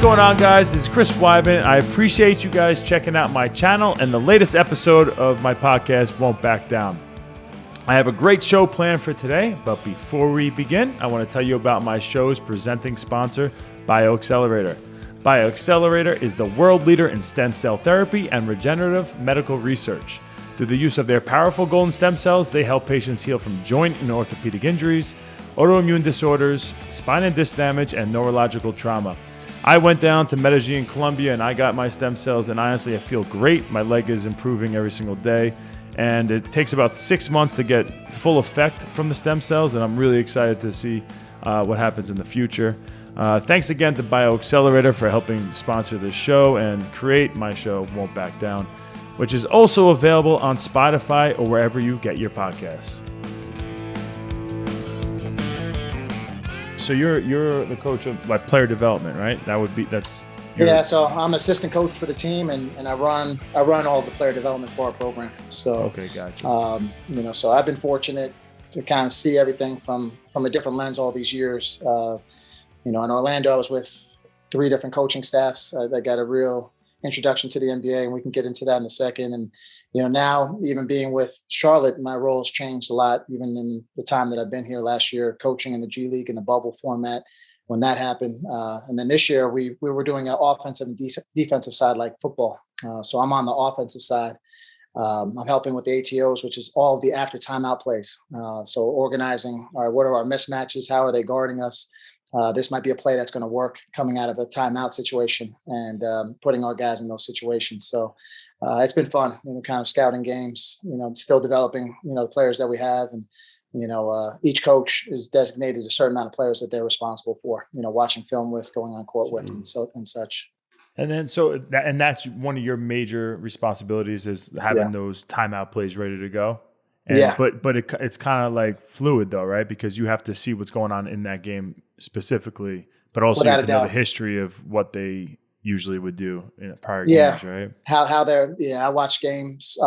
going on, guys? This is Chris Weidman. I appreciate you guys checking out my channel and the latest episode of my podcast, Won't Back Down. I have a great show planned for today, but before we begin, I want to tell you about my show's presenting sponsor, BioXcellerator. BioXcellerator is the world leader in stem cell therapy and regenerative medical research. Through the use of their powerful golden stem cells, they help patients heal from joint and orthopedic injuries, autoimmune disorders, spine and disc damage, and neurological trauma. I went down to Medellin, Colombia, and I got my stem cells, and honestly, I feel great. My leg is improving every single day, and it takes about 6 months to get full effect from the stem cells, and I'm really excited to see what happens in the future. Thanks again to BioXcellerator for helping sponsor this show and create my show, Won't Back Down, which is also available on Spotify or wherever you get your podcasts. So you're the coach of like player development, right? Yeah. So I'm assistant coach for the team, and I run all of the player development for our program. So okay, gotcha. So I've been fortunate to kind of see everything from a different lens all these years. In Orlando, I was with 3 different coaching staffs. I got a real introduction to the NBA, and we can get into that in a second. And now even being with Charlotte, my role has changed a lot, even in the time that I've been here last year, coaching in the G League in the bubble format when that happened. And then this year we were doing an offensive and defensive side like football. So I'm on the offensive side. I'm helping with the ATOs, which is all of the after timeout plays. So organizing, all right, what are our mismatches? How are they guarding us? This might be a play that's going to work coming out of a timeout situation, and putting our guys in those situations. So it's been fun, kind of scouting games, still developing, the players that we have. And, each coach is designated a certain amount of players that they're responsible for, watching film with, going on court with, and such. And then, that's one of your major responsibilities is having those timeout plays ready to go. And, yeah. But it's kind of like fluid though, right? Because you have to see what's going on in that game specifically, but also you have to know the history of what they usually would do in prior games, right? How they're, I watch games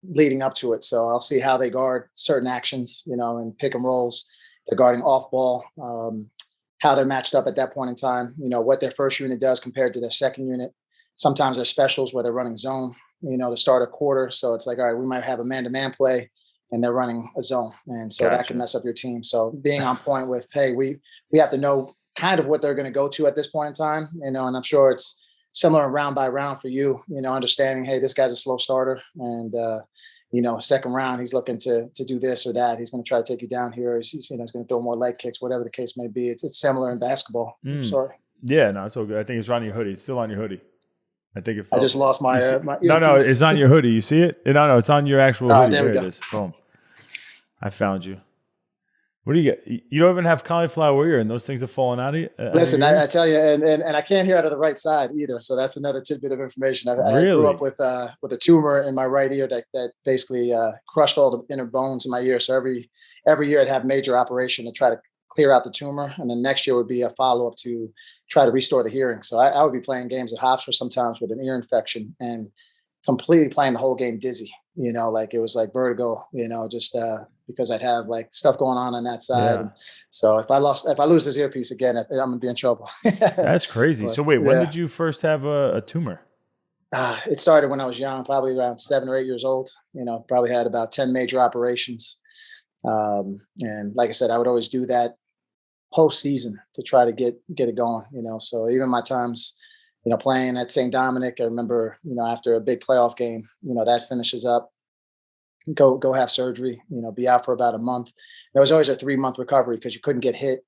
leading up to it. So I'll see how they guard certain actions, and pick and rolls. They're guarding off ball, how they're matched up at that point in time, what their first unit does compared to their second unit. Sometimes there's specials where they're running zone, to start a quarter. So it's like, all right, we might have a man-to-man play and they're running a zone. And so that can mess up your team. So being on point with, hey, we have to know kind of what they're going to go to at this point in time, and I'm sure it's similar round by round for you, understanding, hey, this guy's a slow starter, and, second round, he's looking to do this or that. He's going to try to take you down here. He's going to throw more leg kicks, whatever the case may be. It's similar in basketball. I'm sorry. Yeah, no, it's all good. I think it's on your hoodie. It's still on your hoodie. I think it fell. I just lost my my earpiece. No, it's on your hoodie. You see it? No, it's on your actual hoodie. There we go. It is. Boom. I found you. What do you get? You don't even have cauliflower ear, and those things are falling out of you? Listen, I tell you, and I can't hear out of the right side either. So that's another tidbit of information. I grew up with a tumor in my right ear that basically crushed all the inner bones in my ear. So every year I'd have major operation to try to clear out the tumor, and then next year would be a follow-up to try to restore the hearing. So I would be playing games at Hofstra sometimes with an ear infection and completely playing the whole game dizzy, like it was like vertigo, just because I'd have like stuff going on that side. Yeah. And so if I lose this earpiece again, I'm gonna be in trouble. That's crazy. So wait, when did you first have a tumor? It started when I was young, probably around 7 or 8 years old. Probably had about 10 major operations. And like I said, I would always do that postseason to try to get it going, so even my times, playing at St. Dominic, I remember, after a big playoff game, that finishes up, go have surgery, be out for about a month. There was always a 3-month recovery because you couldn't get hit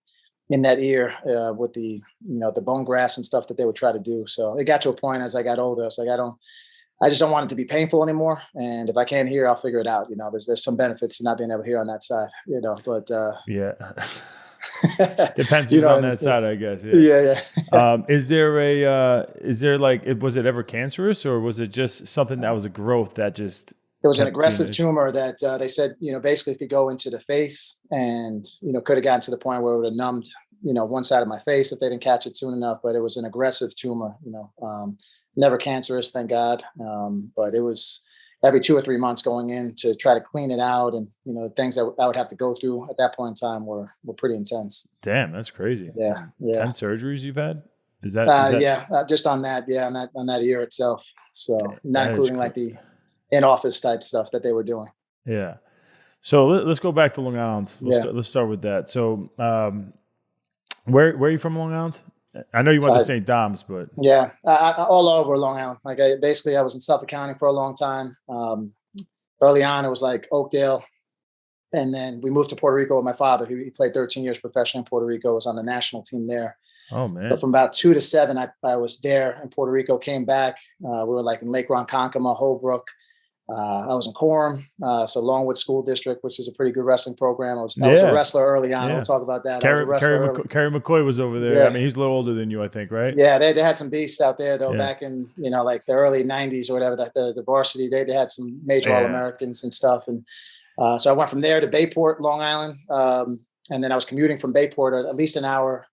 in that ear with the, the bone grafts and stuff that they would try to do. So it got to a point as I got older, I was like, I just don't want it to be painful anymore. And if I can't hear, I'll figure it out. There's some benefits to not being able to hear on that side, but yeah. Depends who's on that side, I guess. Yeah. Was it ever cancerous, or was it just something that was a growth that just? It was an aggressive tumor that they said, basically could go into the face and, could have gotten to the point where it would have numbed, one side of my face if they didn't catch it soon enough. But it was an aggressive tumor, never cancerous, thank God. But it was every 2 or 3 months going in to try to clean it out. And, the things that I would have to go through at that point in time were pretty intense. Damn, that's crazy. Yeah. 10 surgeries you've had? Is that Yeah, just on that, on that year itself. So not that is including like the in-office type stuff that they were doing. yeah. So let's go back to Long Island. Let's start with that. So where are you from, Long Island? I know you went to St. Dom's, but yeah, all over Long Island. Like I was in Suffolk County for a long time. Early on, it was like Oakdale, and then we moved to Puerto Rico with my father. He played 13 years professionally in Puerto Rico. Was on the national team there. Oh man! So from about 2 to 7, I was there in Puerto Rico. Came back. We were like in Lake Ronkonkoma, Holbrook. I was in Quorum, so Longwood School District, which is a pretty good wrestling program. I was a wrestler early on. We'll talk about that. Kerry McCoy was over there. I mean, he's a little older than you, I think, right? Yeah, they had some beasts out there, though, back in, like the early 90s or whatever, the varsity. They had some major All-Americans and stuff. And so I went from there to Bayport, Long Island. And then I was commuting from Bayport at least an hour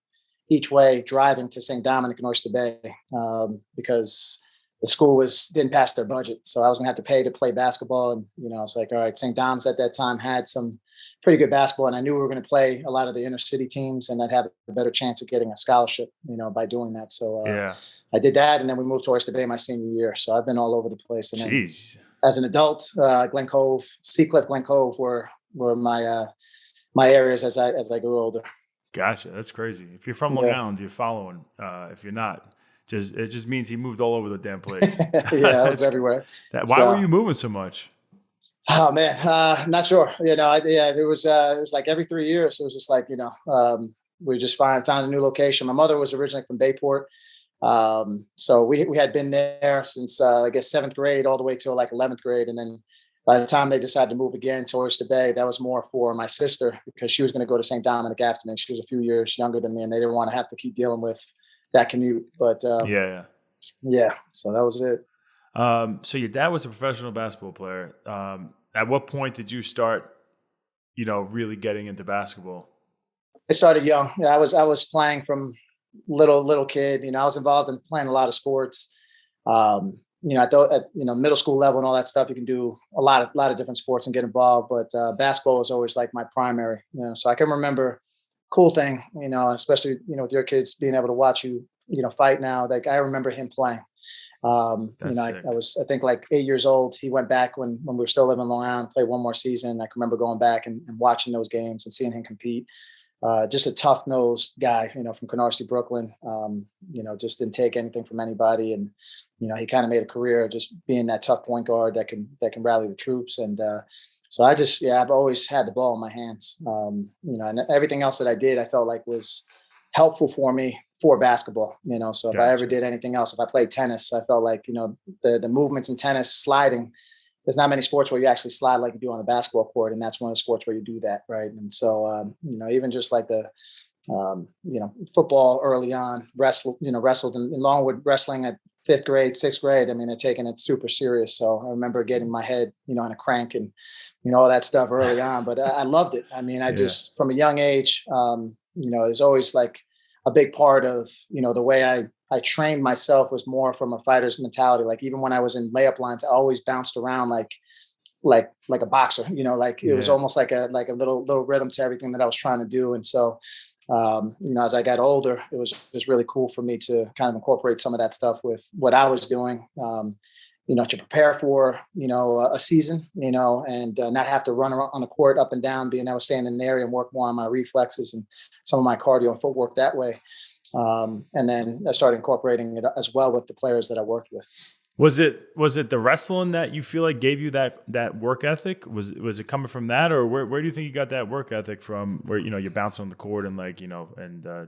each way, driving to St. Dominic and Oyster Bay because the school didn't pass their budget. So I was gonna have to pay to play basketball. And, I was like, all right, St. Dom's at that time had some pretty good basketball. And I knew we were going to play a lot of the inner city teams and I'd have a better chance of getting a scholarship, by doing that. So I did that. And then we moved to Oyster Bay my senior year. So I've been all over the place. And then, as an adult, Glen Cove, Seacliff, Glen Cove were my areas as I grew older. Gotcha. That's crazy. If you're from Long Island, you're following. If you're not, it just means he moved all over the damn place. Yeah, I was everywhere. Why were you moving so much? Oh man, not sure. It was like every 3 years. It was just like, we just found a new location. My mother was originally from Bayport. So we had been there since, I guess 7th grade all the way till like 11th grade. And then by the time they decided to move again to Oyster Bay, that was more for my sister because she was going to go to St. Dominic after me. She was a few years younger than me and they didn't want to have to keep dealing with that commute. But so that was it. So your dad was a professional basketball player. At what point did you start, really getting into basketball? I started young. Yeah, I was playing from little kid. I was involved in playing a lot of sports. I thought at middle school level and all that stuff, you can do a lot of different sports and get involved. But basketball was always like my primary. So I can remember cool thing. Especially with your kids being able to watch you fight now. Like I remember him playing. I was, I think like 8 years old. He went back when we were still living in Long Island, played one more season. I can remember going back and watching those games and seeing him compete. Just a tough nosed guy, from Canarsie, Brooklyn, just didn't take anything from anybody. And, he kind of made a career just being that tough point guard that can rally the troops. And, so I've always had the ball in my hands, and everything else that I did, I felt like was helpful for me for basketball, so if I ever did anything else, if I played tennis, I felt like, the movements in tennis, sliding, there's not many sports where you actually slide like you do on the basketball court. And that's one of the sports where you do that. Right. And so, even just like the, football early on, wrestled in Longwood wrestling at 5th grade, 6th grade. I mean, I'd taken it super serious. So I remember getting my head, on a crank and, all that stuff early on, but I loved it. I mean, just from a young age, there's always like a big part of, the way I trained myself was more from a fighter's mentality. Like even when I was in layup lines, I always bounced around like a boxer, it was almost like a little rhythm to everything that I was trying to do. And so, as I got older, it was just really cool for me to kind of incorporate some of that stuff with what I was doing, to prepare for, a season, and not have to run around on the court up and down, being able to stay in an area and work more on my reflexes and some of my cardio and footwork that way. And then I started incorporating it as well with the players that I worked with. Was it the wrestling that you feel like gave you that work ethic? Was it coming from that, or where do you think you got that work ethic from? Where you're bouncing on the court and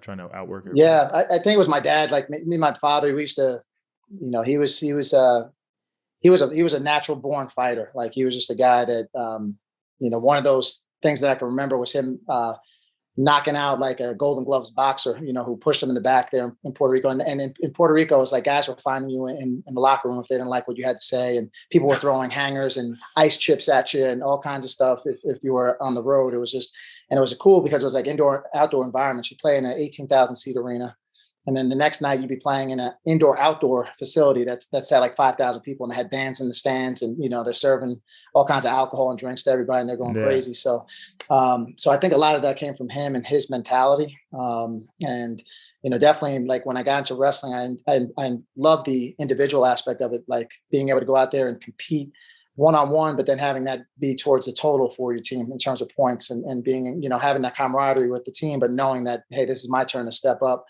trying to outwork it. Yeah, I think it was my dad. Like me and my father, we used to, he was a natural born fighter. Like he was just a guy that, one of those things that I can remember was him knocking out like a Golden Gloves boxer, who pushed him in the back there in Puerto Rico. And in Puerto Rico, it was like guys were finding you in the locker room if they didn't like what you had to say. And people were throwing hangers and ice chips at you and all kinds of stuff. If you were on the road, it was cool because it was like outdoor environments. You play in an 18,000 seat arena. And then the next night you'd be playing in an indoor-outdoor facility that's at like 5,000 people, and they had bands in the stands, and they're serving all kinds of alcohol and drinks to everybody, and they're going crazy. So, so I think a lot of that came from him and his mentality. And definitely, like when I got into wrestling, I love the individual aspect of it, like being able to go out there and compete one-on-one, but then having that be towards the total for your team in terms of points, and being, having that camaraderie with the team, but knowing that, hey, this is my turn to step up.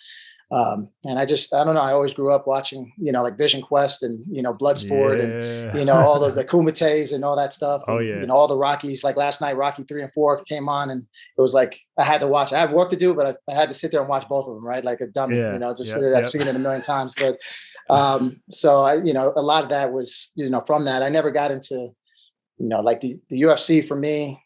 And I don't know. I always grew up watching, like Vision Quest and, Bloodsport and, all those, the Kumites and all that stuff. And, all the Rockies, like last night, Rocky 3 and 4 came on, and it was like, I had to watch. I had work to do, but I had to sit there and watch both of them, right? Like a dummy, sit there. I've seen it a million times, but, so I, a lot of that was, from that. I never got into, like the UFC for me.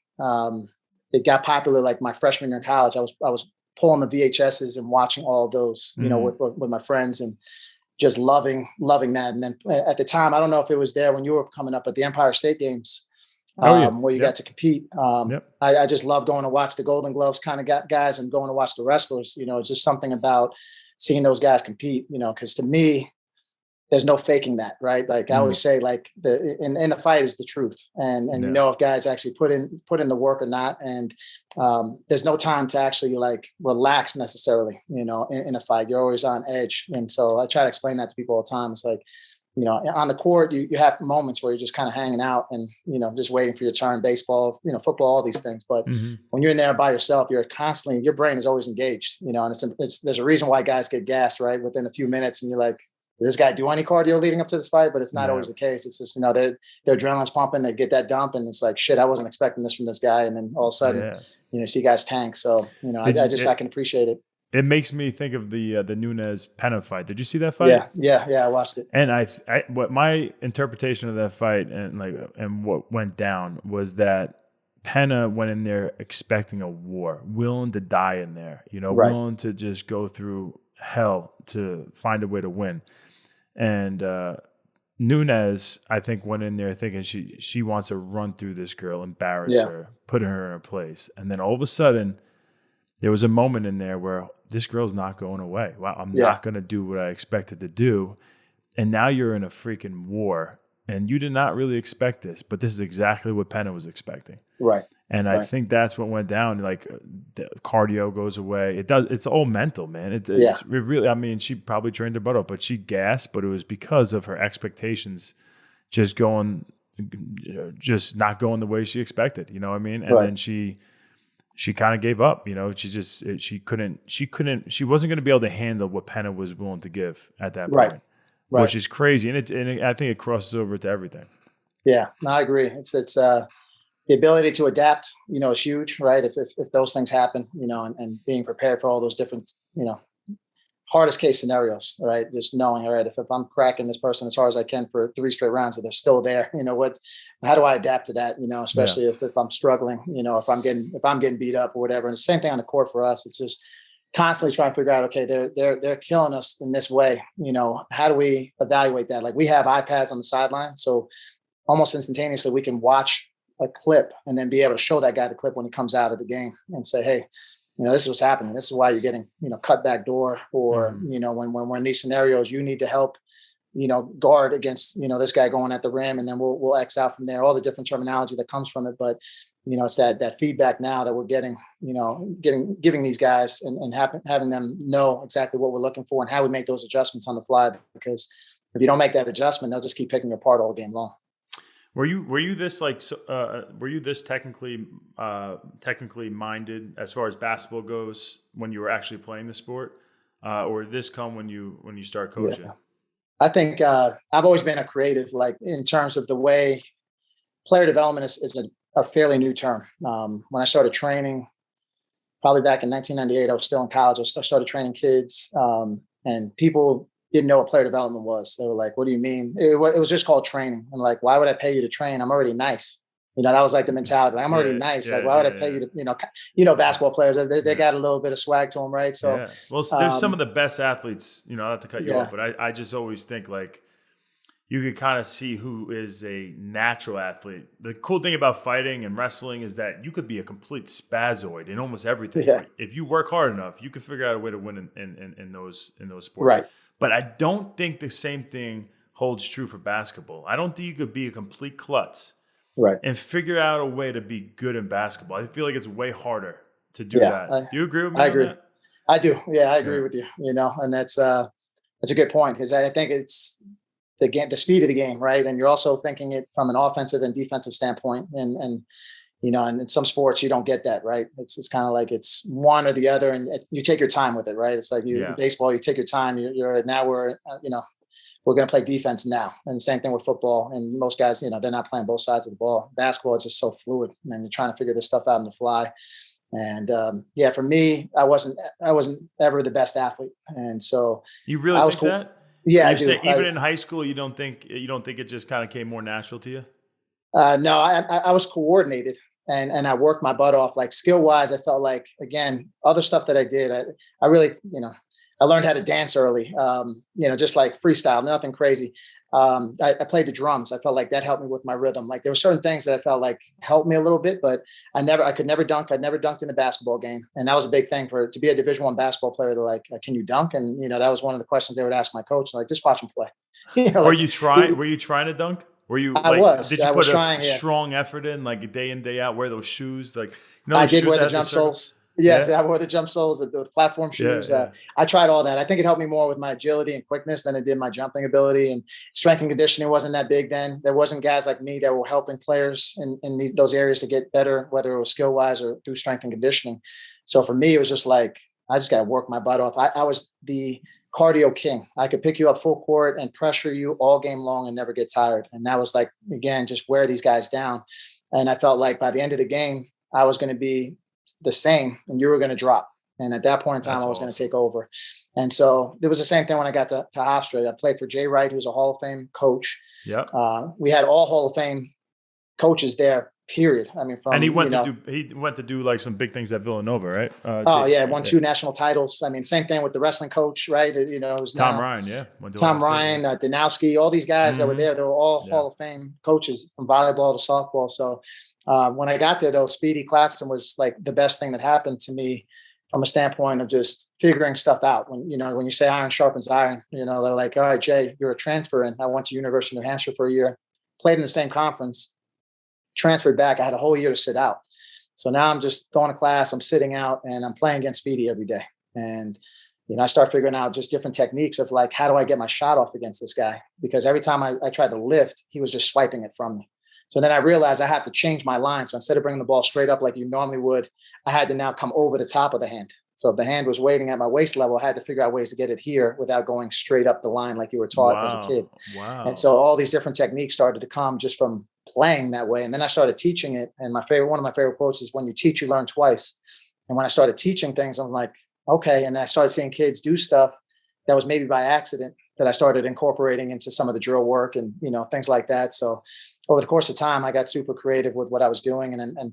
It got popular like my freshman year in college. I was pulling the VHSs and watching all of those, with my friends, and just loving that. And then at the time, I don't know if it was there when you were coming up at the Empire State Games, where you got to compete. I just love going to watch the Golden Gloves kind of guys and going to watch the wrestlers. It's just something about seeing those guys compete, because to me, there's no faking that, right? Like I always say, like in the fight is the truth, and if guys actually put in the work or not, and there's no time to actually like relax necessarily, in a fight. You're always on edge, and so I try to explain that to people all the time. It's like, on the court, you have moments where you're just kind of hanging out and just waiting for your turn. Baseball, football, all these things. But when you're in there by yourself, you're constantly, your brain is always engaged, and there's a reason why guys get gassed right within a few minutes, and you're like, did this guy do any cardio leading up to this fight? But it's not always the case. It's just, their adrenaline's pumping, they get that dump, and it's like, shit, I wasn't expecting this from this guy. And then all of a sudden, see guys tank. So, I can appreciate it. It makes me think of the Nunes Pena fight. Did you see that fight? Yeah, I watched it. And what my interpretation of that fight and what went down was that Pena went in there expecting a war, willing to die in there, willing to just go through hell to find a way to win. And Nunes, I think, went in there thinking she wants to run through this girl, embarrass her, put her in her place. And then all of a sudden, there was a moment in there where this girl's not going away. Wow, I'm not going to do what I expected to do. And now you're in a freaking war, and you did not really expect this, but this is exactly what Pena was expecting. Right. And I think that's what went down. Like the cardio goes away. It's all mental, man. It really, I mean, she probably trained her butt off, but she gasped, but it was because of her expectations just not going the way she expected, you know what I mean? And then she kind of gave up, she wasn't going to be able to handle what Pena was willing to give at that point, which is crazy. And I think it crosses over to everything. Yeah, no, I agree. It's the ability to adapt, is huge, right? If those things happen, and being prepared for all those different, hardest case scenarios, right? Just knowing, all right, if I'm cracking this person as hard as I can for 3 straight rounds, that they're still there, how do I adapt to that? Especially if I'm struggling, if I'm getting beat up or whatever. And the same thing on the court for us. It's just constantly trying to figure out, okay, they're killing us in this way. How do we evaluate that? Like we have iPads on the sideline, so almost instantaneously we can watch a clip and then be able to show that guy the clip when he comes out of the game and say, hey, this is what's happening. This is why you're getting, cut back door, or, when we're in these scenarios, you need to help, guard against, this guy going at the rim, and then we'll X out from there, all the different terminology that comes from it. But, it's that feedback now that we're getting, giving these guys and having them know exactly what we're looking for and how we make those adjustments on the fly, because if you don't make that adjustment, they'll just keep picking you apart all game long. Were you this technically minded as far as basketball goes when you were actually playing the sport, or did this come when you start coaching? Yeah. I think I've always been a creative, like in terms of the way player development is a fairly new term. When I started training, probably back in 1998, I was still in college. I started training kids, and people didn't know what player development was. They were like, what do you mean? It was just called training. And like, why would I pay you to train? I'm already nice. That was like the mentality. I'm already nice. Like, why would I pay you to, basketball players, they got a little bit of swag to them, right? So, well, there's some of the best athletes, not to cut you off, but I just always think like, you could kind of see who is a natural athlete. The cool thing about fighting and wrestling is that you could be a complete spazoid in almost everything. Yeah. If you work hard enough, you can figure out a way to win in those sports. Right. But I don't think the same thing holds true for basketball. I don't think you could be a complete klutz Right. and figure out a way to be good in basketball. I feel like it's way harder to do that. Do you agree with me? I agree. That? I do. Yeah, I agree with you. And that's a good point, because I think it's the speed of the game, right? And you're also thinking it from an offensive and defensive standpoint. And in some sports you don't get that, right? It's kind of like it's one or the other, and you take your time with it, right? It's like baseball, you take your time. We're going to play defense now. And same thing with football. And most guys, they're not playing both sides of the ball. Basketball is just so fluid, and you're trying to figure this stuff out on the fly. And for me, I wasn't ever the best athlete. And so you really think that? Yeah, I do. Even in high school, you don't think it just kind of came more natural to you? No, I was coordinated, and I worked my butt off. Like skill wise, I felt like, again, other stuff that I did, I really, I learned how to dance early, just like freestyle, nothing crazy. I played the drums. I felt like that helped me with my rhythm. Like there were certain things that I felt like helped me a little bit, but I could never dunk. I'd never dunked in a basketball game. And that was a big thing to be a Division I basketball player. They're like, can you dunk? And, that was one of the questions they would ask my coach, like, just watch him play. Were you trying to dunk? Were you? I was. Did you I put was a trying, strong effort in, like day in, day out, wear those shoes? Like, I did wear the jump soles. Yes, I wore the jump soles, the platform shoes. I tried all that. I think it helped me more with my agility and quickness than it did my jumping ability. And strength and conditioning wasn't that big then. There wasn't guys like me that were helping players in those areas to get better, whether it was skill wise or through strength and conditioning. So for me, it was just like, I just got to work my butt off. I was the cardio king. I could pick you up full court and pressure you all game long and never get tired. And that was like, again, just wear these guys down. And I felt like by the end of the game, I was going to be the same and you were going to drop. And at that point in time, I was going to take over. And so there was the same thing when I got to Hofstra. I played for Jay Wright, who's a Hall of Fame coach. Yeah. We had all Hall of Fame coaches there, period. I mean, and he went to do like some big things at Villanova, right? Won 2 national titles. I mean, same thing with the wrestling coach, right? It was Tom Ryan, Tom Ryan, Danowski, all these guys that were there, they were all Hall of Fame coaches from volleyball to softball. So when I got there, though, Speedy Claxton was like the best thing that happened to me from a standpoint of just figuring stuff out. When you say iron sharpens iron, they're like, all right, Jay, you're a transfer in. I went to University of New Hampshire for a year, played in the same conference, transferred back. I had a whole year to sit out. So now I'm just going to class, I'm sitting out, and I'm playing against Speedy every day. And, I start figuring out just different techniques of like, how do I get my shot off against this guy? Because every time I tried to lift, he was just swiping it from me. So then I realized I have to change my line. So instead of bringing the ball straight up like you normally would, I had to now come over the top of the hand. So if the hand was waiting at my waist level, I had to figure out ways to get it here without going straight up the line like you were taught as a kid. Wow. And so all these different techniques started to come just from playing that way. And then I started teaching it. And one of my favorite quotes is, when you teach, you learn twice. And when I started teaching things, I'm like, okay. And I started seeing kids do stuff that was maybe by accident that I started incorporating into some of the drill work and, things like that. So over the course of time, I got super creative with what I was doing. And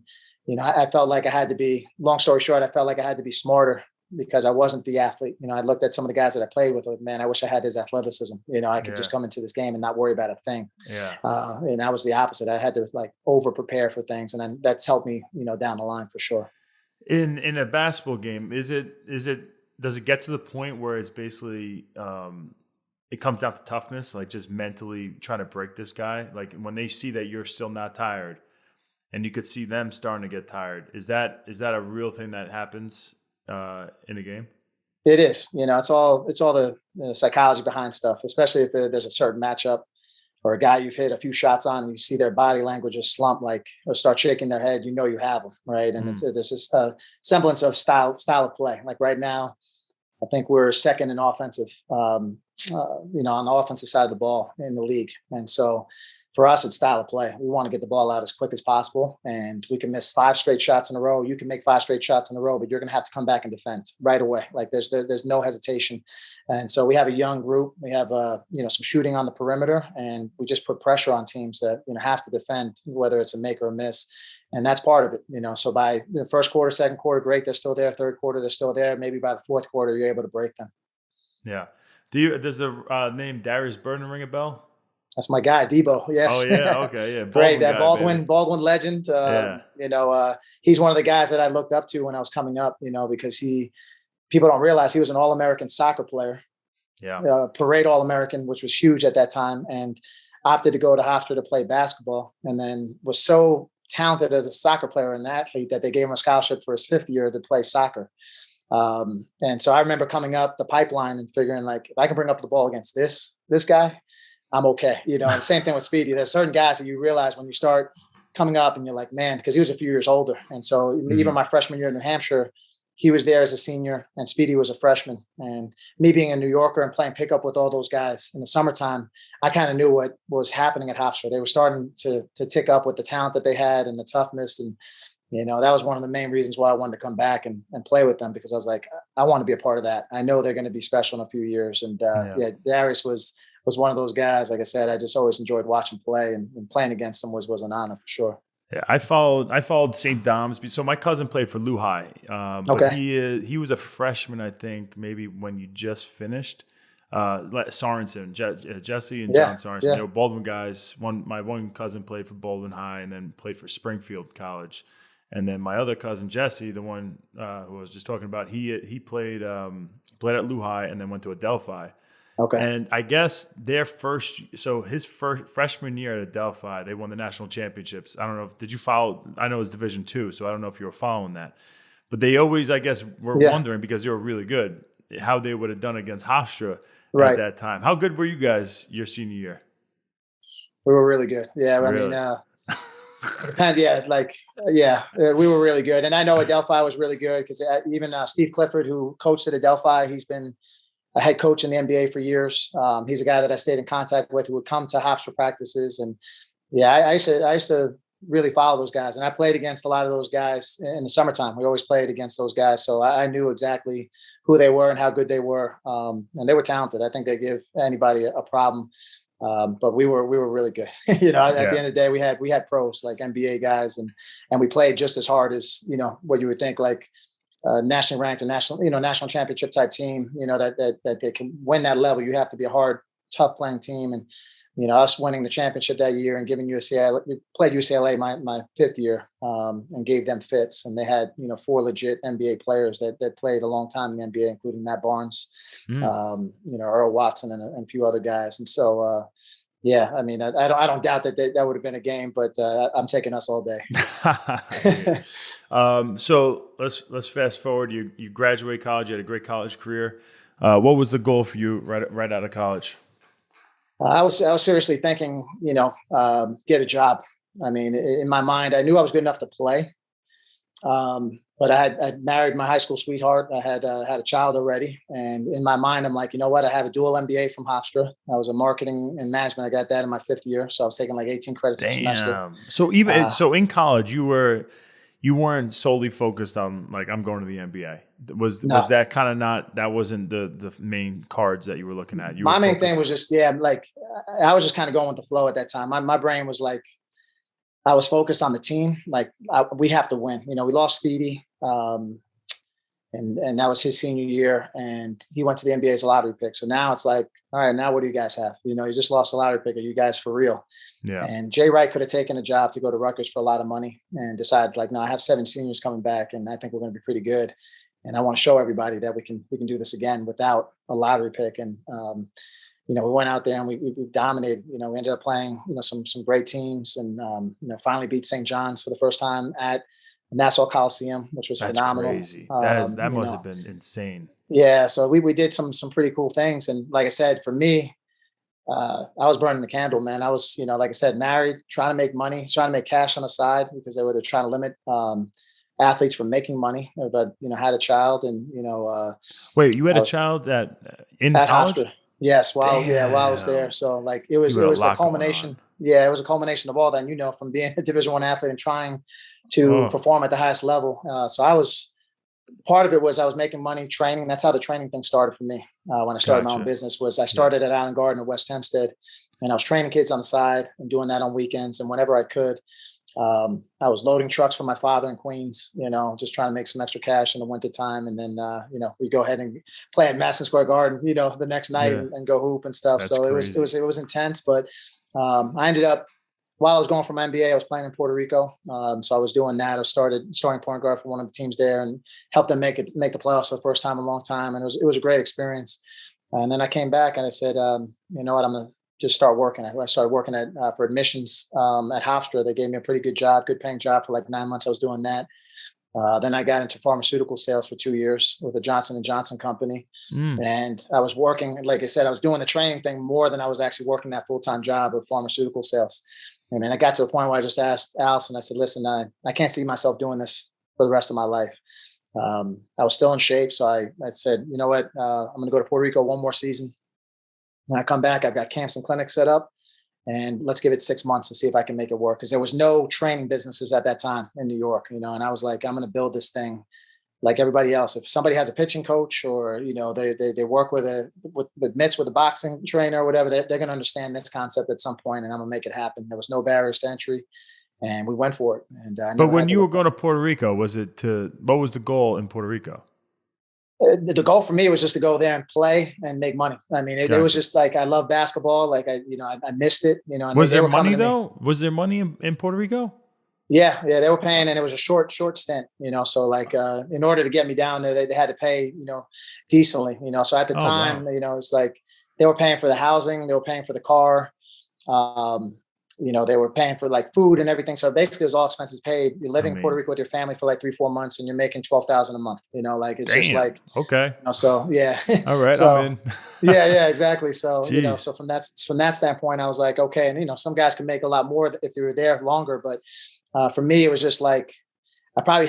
I felt like I had to be, long story short, I felt like I had to be smarter because I wasn't the athlete. I looked at some of the guys that I played with, like, man, I wish I had his athleticism. I could just come into this game and not worry about a thing. Yeah. And I was the opposite. I had to like over prepare for things. And then that's helped me, down the line for sure. In a basketball game, does it get to the point where it's basically, it comes down to toughness, like just mentally trying to break this guy? Like when they see that you're still not tired and you could see them starting to get tired, is that a real thing that happens in a game? It is. It's all the psychology behind stuff, especially if there's a certain matchup or a guy you've hit a few shots on and you see their body language just slump, like, or start shaking their head, you have them, right? And there's this semblance of style of play. Like right now, I think we're second in offensive, on the offensive side of the ball in the league. And so for us, it's style of play. We want to get the ball out as quick as possible, and we can miss 5 straight shots in a row. You can make 5 straight shots in a row, but you're going to have to come back and defend right away. Like there's no hesitation. And so we have a young group. We have, some shooting on the perimeter, and we just put pressure on teams that, have to defend, whether it's a make or a miss. And that's part of it, So by the first quarter, second quarter, great, they're still there. Third quarter, they're still there. Maybe by the fourth quarter, you're able to break them. Yeah. Does the name Darius Burton ring a bell? That's my guy, Debo. Yes. Oh yeah. Okay. Yeah. Great. That guy, Baldwin legend. Yeah. He's one of the guys that I looked up to when I was coming up, because people don't realize he was an All-American soccer player, Yeah. parade All-American, which was huge at that time, and opted to go to Hofstra to play basketball, and then was so talented as a soccer player and athlete that they gave him a scholarship for his 5th year to play soccer. And so I remember coming up the pipeline and figuring, like, if I can bring up the ball against this guy, I'm okay. And same thing with Speedy. There's certain guys that you realize when you start coming up and you're like, man, because he was a few years older. And so even my freshman year in New Hampshire, he was there as a senior and Speedy was a freshman. And me being a New Yorker and playing pickup with all those guys in the summertime, I kind of knew what was happening at Hofstra. They were starting to tick up with the talent that they had and the toughness. And, that was one of the main reasons why I wanted to come back and play with them, because I was like, I want to be a part of that. I know they're going to be special in a few years. And Darius was one of those guys. Like I said, I just always enjoyed watching play, and playing against him was an honor for sure. Yeah, I followed St. Dom's. So my cousin played for Lou High. But he was a freshman, I think, maybe when you just finished. Sorensen, Jesse and John Sorensen. Yeah. They were Baldwin guys. My one cousin played for Baldwin High and then played for Springfield College. And then my other cousin, Jesse, the one who I was just talking about, he played at Lou High and then went to Adelphi. Okay. And I guess his first freshman year at Adelphi, they won the national championships. I don't know did you follow? I know it's Division II, so I don't know if you were following that. But they always, I guess, were wondering, because they were really good, how they would have done against Hofstra at that time. How good were you guys your senior year? We were really good. Yeah, really? We were really good. And I know Adelphi was really good because even Steve Clifford, who coached at Adelphi, he's been a head coach in the NBA for years. He's a guy that I stayed in contact with, who would come to Hofstra practices. And I used to really follow those guys. And I played against a lot of those guys in the summertime. We always played against those guys. So I knew exactly who they were and how good they were. And they were talented. I think they give anybody a problem. But we were really good. At the end of the day, we had pros, like NBA guys, and we played just as hard as, what you would think, like nationally ranked or national championship type team, that they can win that level. You have to be a hard, tough playing team. And, us winning the championship that year and giving UCLA, we played UCLA my 5th year, and gave them fits. And they had, 4 legit NBA players that played a long time in the NBA, including Matt Barnes, Earl Watson and a few other guys. And so, I don't doubt that would have been a game, but I'm taking us all day. So let's fast forward. You graduate college. You had a great college career. What was the goal for you right out of college? I was seriously thinking, get a job. I mean, in my mind, I knew I was good enough to play. But I'd married my high school sweetheart. I had a child already. And in my mind, I'm like, you know what? I have a dual MBA from Hofstra. I was a marketing and management. I got that in my 5th year. So I was taking like 18 credits a semester. So so in college, you weren't solely focused on, like, I'm going to the NBA. Was that kind of not, that wasn't the main cards that you were looking at? My main thing was just, I was just kind of going with the flow at that time. My brain was like, I was focused on the team. Like, we have to win. We lost Speedy, and that was his senior year, and he went to the NBA as a lottery pick. So now it's like, all right, now what do you guys have? You just lost a lottery pick. Are you guys for real? Yeah. And Jay Wright could have taken a job to go to Rutgers for a lot of money and decided, like, no, I have 7 seniors coming back, and I think we're going to be pretty good. And I want to show everybody that we can do this again without a lottery pick. And we went out there and we dominated. We ended up playing some great teams, and finally beat St. John's for the first time at Nassau Coliseum, which was phenomenal. Crazy. That must have been insane. Yeah, so we did some pretty cool things. And like I said, for me, I was burning the candle, man. I was, like I said, married, trying to make money, trying to make cash on the side, because they were trying to limit athletes from making money. But had a child, and wait, you had a child in college? Hofstra. Yes, while I was there. So like it was a culmination. Yeah, it was a culmination of all that, from being a Division I athlete and trying to perform at the highest level. So part of it was I was making money training. That's how the training thing started for me. When I started my own business, I started at Island Garden at West Hempstead, and I was training kids on the side and doing that on weekends and whenever I could. I was loading trucks for my father in Queens, just trying to make some extra cash in the wintertime. And then, we go ahead and play at Madison Square Garden, the next night and go hoop and stuff. That's so crazy. It was intense, but I ended up, while I was going for my MBA, I was playing in Puerto Rico. So I was doing that. I started starting point guard for one of the teams there and helped them make the playoffs for the first time in a long time. And it was a great experience. And then I came back and I said, you know what, I'm going to just start working. I started working for admissions at Hofstra. They gave me a pretty good job, good paying job for like 9 months. I was doing that. Then I got into pharmaceutical sales for 2 years with the Johnson & Johnson company. And I was working, like I said, I was doing the training thing more than I was actually working that full-time job of pharmaceutical sales. And then I got to a point where I just asked Allison, I said, listen, I can't see myself doing this for the rest of my life. I was still in shape. So I said, you know what, I'm going to go to Puerto Rico one more season. When I come back, I've got camps and clinics set up, and let's give it 6 months to see if I can make it work. Because there was no training businesses at that time in New York, you know, and I was like, I'm going to build this thing like everybody else. If somebody has a pitching coach or, you know, they work with Mitch, with a boxing trainer or whatever, they're going to understand this concept at some point, and I'm going to make it happen. There was no barriers to entry, and we went for it. And but when you were going to Puerto Rico, what was the goal in Puerto Rico? The goal for me was just to go there and play and make money. I mean, it was just like, I love basketball. Like I missed it, you know. And was there money though? Was there money in Puerto Rico? Yeah, they were paying, and it was a short stint, you know. So like, in order to get me down there, they had to pay, you know, decently, you know. So at the time, wow, you know, it's like they were paying for the housing, they were paying for the car, you know, they were paying for like food and everything. So basically, it was all expenses paid. You're living in Puerto Rico with your family for like 3-4 months, and you're making $12,000 a month. You know, like it's just like, okay, you know, so yeah. All right, so, I'm in. yeah, exactly. So Jeez. You know, so from that standpoint, I was like, okay, and you know, some guys can make a lot more if they were there longer, but for me, it was just like if I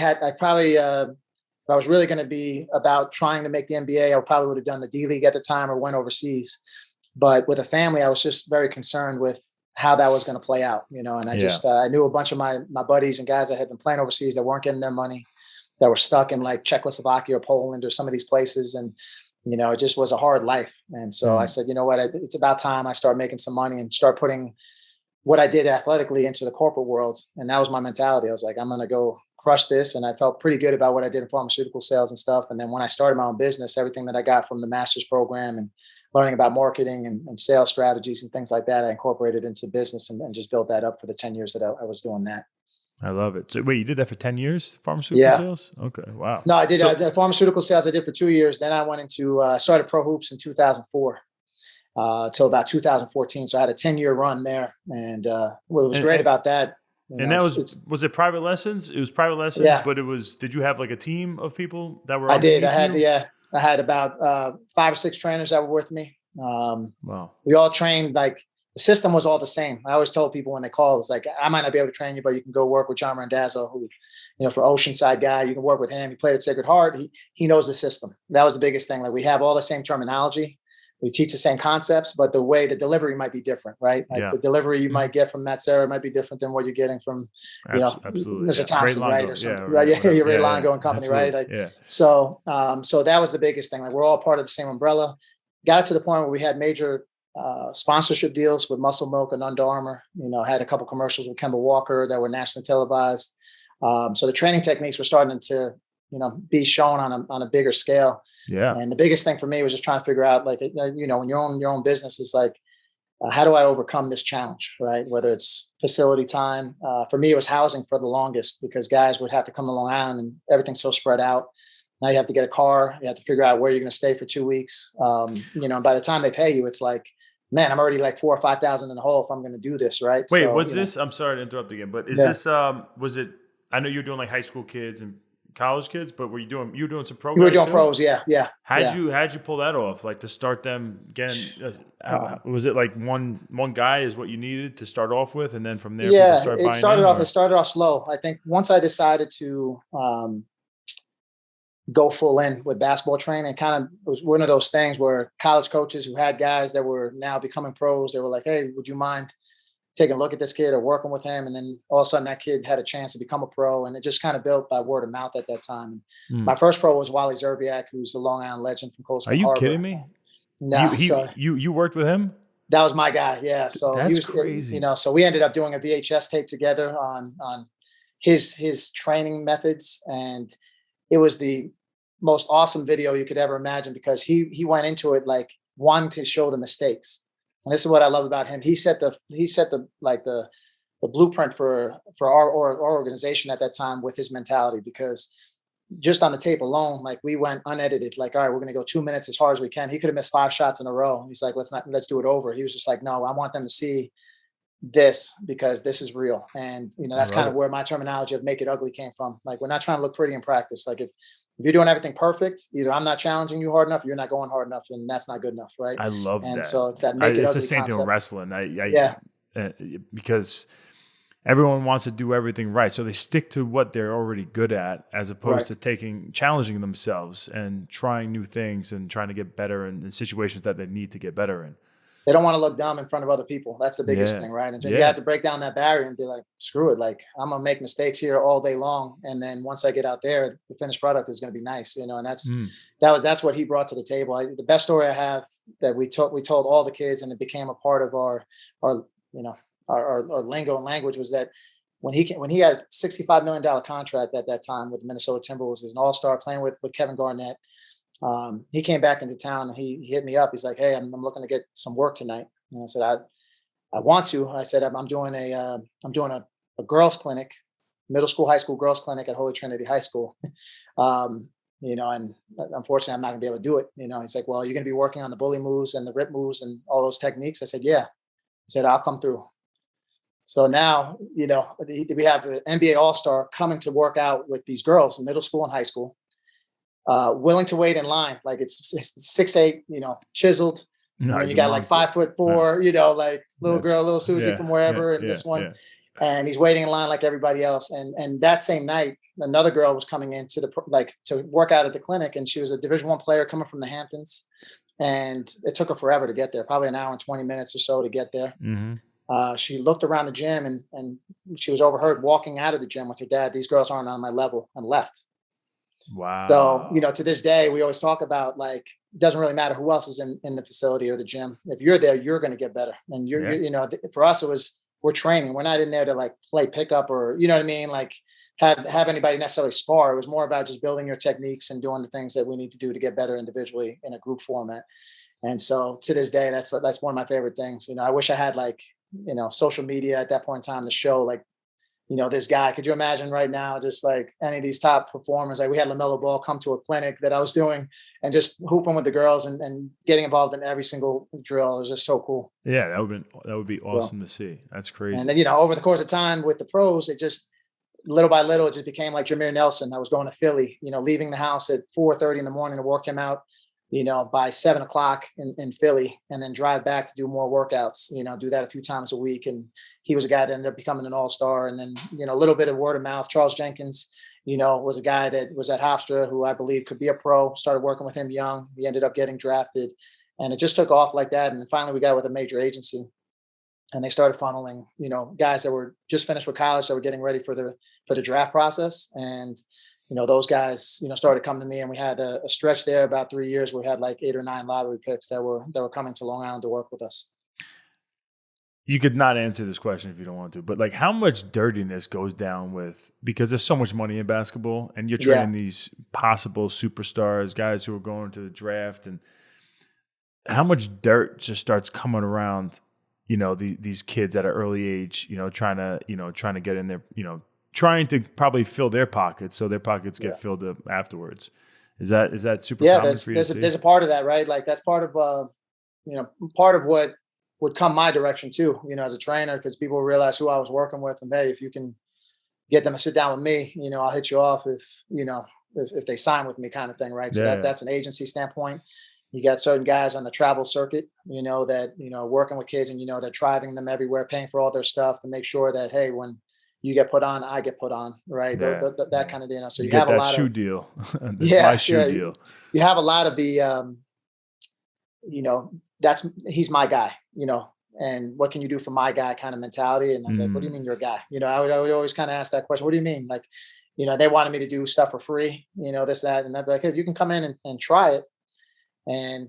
was really going to be about trying to make the NBA, I probably would have done the D League at the time or went overseas. But with a family, I was just very concerned with how that was going to play out, you know. And I knew a bunch of my buddies and guys that had been playing overseas that weren't getting their money, that were stuck in like Czechoslovakia or Poland or some of these places. And, you know, it just was a hard life. And so I said, you know what, it's about time I start making some money and start putting what I did athletically into the corporate world. And that was my mentality. I was like, I'm going to go crush this. And I felt pretty good about what I did in pharmaceutical sales and stuff. And then when I started my own business, everything that I got from the master's program and learning about marketing and sales strategies and things like that, I incorporated into business and just built that up for the 10 years that I was doing that. I love it. So wait, you did that for 10 years, pharmaceutical sales? Okay, wow. No, I did pharmaceutical sales. I did for 2 years. Then I went into, started Pro Hoops in 2004. Till about 2014. So I had a 10-year run there. And what was great about that. And that was it private lessons? It was private lessons, but did you have like a team of people that were? I did. I had about 5 or 6 trainers that were with me. Wow. We all trained, like the system was all the same. I always told people when they call, it's like, I might not be able to train you, but you can go work with John Randazzo, who, you know, for Oceanside guy, you can work with him. He played at Sacred Heart. He knows the system. That was the biggest thing. Like we have all the same terminology. We teach the same concepts, but the way the delivery might be different, right? Like the delivery you might get from Matt Serra might be different than what you're getting from, you know, Mr. Thompson, right? Or something, right? Yeah, Ray Longo and company, right? Like, so that was the biggest thing. Like we're all part of the same umbrella. Got to the point where we had major sponsorship deals with Muscle Milk and Under Armour. You know, had a couple commercials with Kemba Walker that were nationally televised. So the training techniques were starting to, you know, be shown on a bigger scale. Yeah. And the biggest thing for me was just trying to figure out, like, you know, when you're on your own business, is like, how do I overcome this challenge, right? Whether it's facility time. For me, it was housing for the longest because guys would have to come to Long Island and everything's so spread out. Now you have to get a car. You have to figure out where you're going to stay for 2 weeks. You know, and by the time they pay you, it's like, man, I'm already like 4,000 or 5,000 in the hole if I'm going to do this, right? Wait, I'm sorry to interrupt again, but this, was it, I know you're doing like high school kids and college kids, but you were doing some pro? We were doing pros, yeah. How'd you pull that off? Like to start them getting? Was it like one guy is what you needed to start off with, and then from there, it started off slow. I think once I decided to go full in with basketball training, kind of it was one of those things where college coaches who had guys that were now becoming pros, they were like, "Hey, would you mind taking a look at this kid or working with him?" And then all of a sudden that kid had a chance to become a pro, and it just kind of built by word of mouth at that time. My first pro was Wally Zerbiak, who's the Long Island legend from Cold Spring Harbor. Are you kidding me? No. You worked with him? That was my guy. Yeah. So that's crazy. You know, so we ended up doing a VHS tape together on his training methods. And it was the most awesome video you could ever imagine because he went into it like wanting to show the mistakes. And this is what I love about him. He set the blueprint for our organization at that time with his mentality, because just on the tape alone, like we went unedited, like, all right, we're going to go 2 minutes as hard as we can. He could have missed 5 shots in a row. He's like, let's do it over. He was just like, no, I want them to see this because this is real. And, that's kind of where my terminology of make it ugly came from. Like, we're not trying to look pretty in practice. Like if you're doing everything perfect, either I'm not challenging you hard enough, or you're not going hard enough, and that's not good enough. Right. I love that. And so it's that make it ugly. It's the same thing with wrestling. Because everyone wants to do everything right. So they stick to what they're already good at, as opposed to challenging themselves and trying new things and trying to get better in situations that they need to get better in. They don't want to look dumb in front of other people. That's the biggest thing, right? And you have to break down that barrier and be like, screw it. Like, I'm going to make mistakes here all day long. And then once I get out there, the finished product is going to be nice, and that's what he brought to the table. The best story I have that we told all the kids, and it became a part of our lingo and language, was that when he had a $65 million contract at that time with the Minnesota Timberwolves as an all-star, playing with Kevin Garnett. He came back into town and he hit me up. He's like, hey, I'm looking to get some work tonight. And I said, I want to. I said, I'm doing a girls clinic, middle school, high school girls clinic at Holy Trinity High School. And unfortunately I'm not gonna be able to do it. He's like, well, you're going to be working on the bully moves and the rip moves and all those techniques. I said, yeah. He said, I'll come through. So now, we have an NBA all-star coming to work out with these girls in middle school and high school. Willing to wait in line, like it's 6'8", chiseled. And then you got like 5'4", like little Susie from wherever, and this one, and he's waiting in line like everybody else. And that same night, another girl was coming in to work out at the clinic, and she was a Division I player coming from the Hamptons, and it took her forever to get there, probably an hour and 20 minutes or so to get there. Mm-hmm. She looked around the gym and she was overheard walking out of the gym with her dad. These girls aren't on my level, and left. Wow. So, to this day, we always talk about, like, it doesn't really matter who else is in the facility or the gym. If you're there, you're going to get better. And you're for us, we're training. We're not in there to like play pickup or, like have anybody necessarily spar. It was more about just building your techniques and doing the things that we need to do to get better individually in a group format. And so to this day, that's one of my favorite things. I wish I had social media at that point in time to show this guy. Could you imagine right now, just like any of these top performers? Like, we had LaMelo Ball come to a clinic that I was doing and just hooping with the girls and getting involved in every single drill. It was just so cool. Yeah, that would be awesome to see. That's crazy. And then, over the course of time with the pros, it just little by little, it just became like Jameer Nelson. I was going to Philly, leaving the house at 4:30 in the morning to work him out, by 7 o'clock in Philly, and then drive back to do more workouts, do that a few times a week. And he was a guy that ended up becoming an all-star. And then, a little bit of word of mouth. Charles Jenkins, was a guy that was at Hofstra, who I believe could be a pro. Started working with him young. He ended up getting drafted, and it just took off like that. And then finally we got with a major agency, and they started funneling, guys that were just finished with college that were getting ready for the draft process. And those guys, started coming to me, and we had a stretch there about 3 years where we had like 8 or 9 lottery picks that were coming to Long Island to work with us. You could not answer this question if you don't want to, but like, how much dirtiness goes down because there's so much money in basketball, and you're training these possible superstars, guys who are going to the draft, and how much dirt just starts coming around, these kids at an early age, trying to get in there, trying to probably fill their pockets so their pockets get filled up afterwards. Is that super common for you to see? There's a part of that, right? Like, that's part of part of what would come my direction too, as a trainer, because people realize who I was working with, and hey, if you can get them to sit down with me, I'll hit you off if they sign with me, kind of thing, right? So that's an agency standpoint. You got certain guys on the travel circuit, that working with kids, and they're driving them everywhere, paying for all their stuff to make sure that, hey, when you get put on, I get put on, right? That kind of deal. So you have a lot of shoe deal. My shoe deal. You have a lot of the, he's my guy, and what can you do for my guy kind of mentality? And I'm like, what do you mean you're a guy? I would always kind of ask that question. What do you mean? Like, they wanted me to do stuff for free, this, that, and I'd be like, hey, you can come in and try it. And,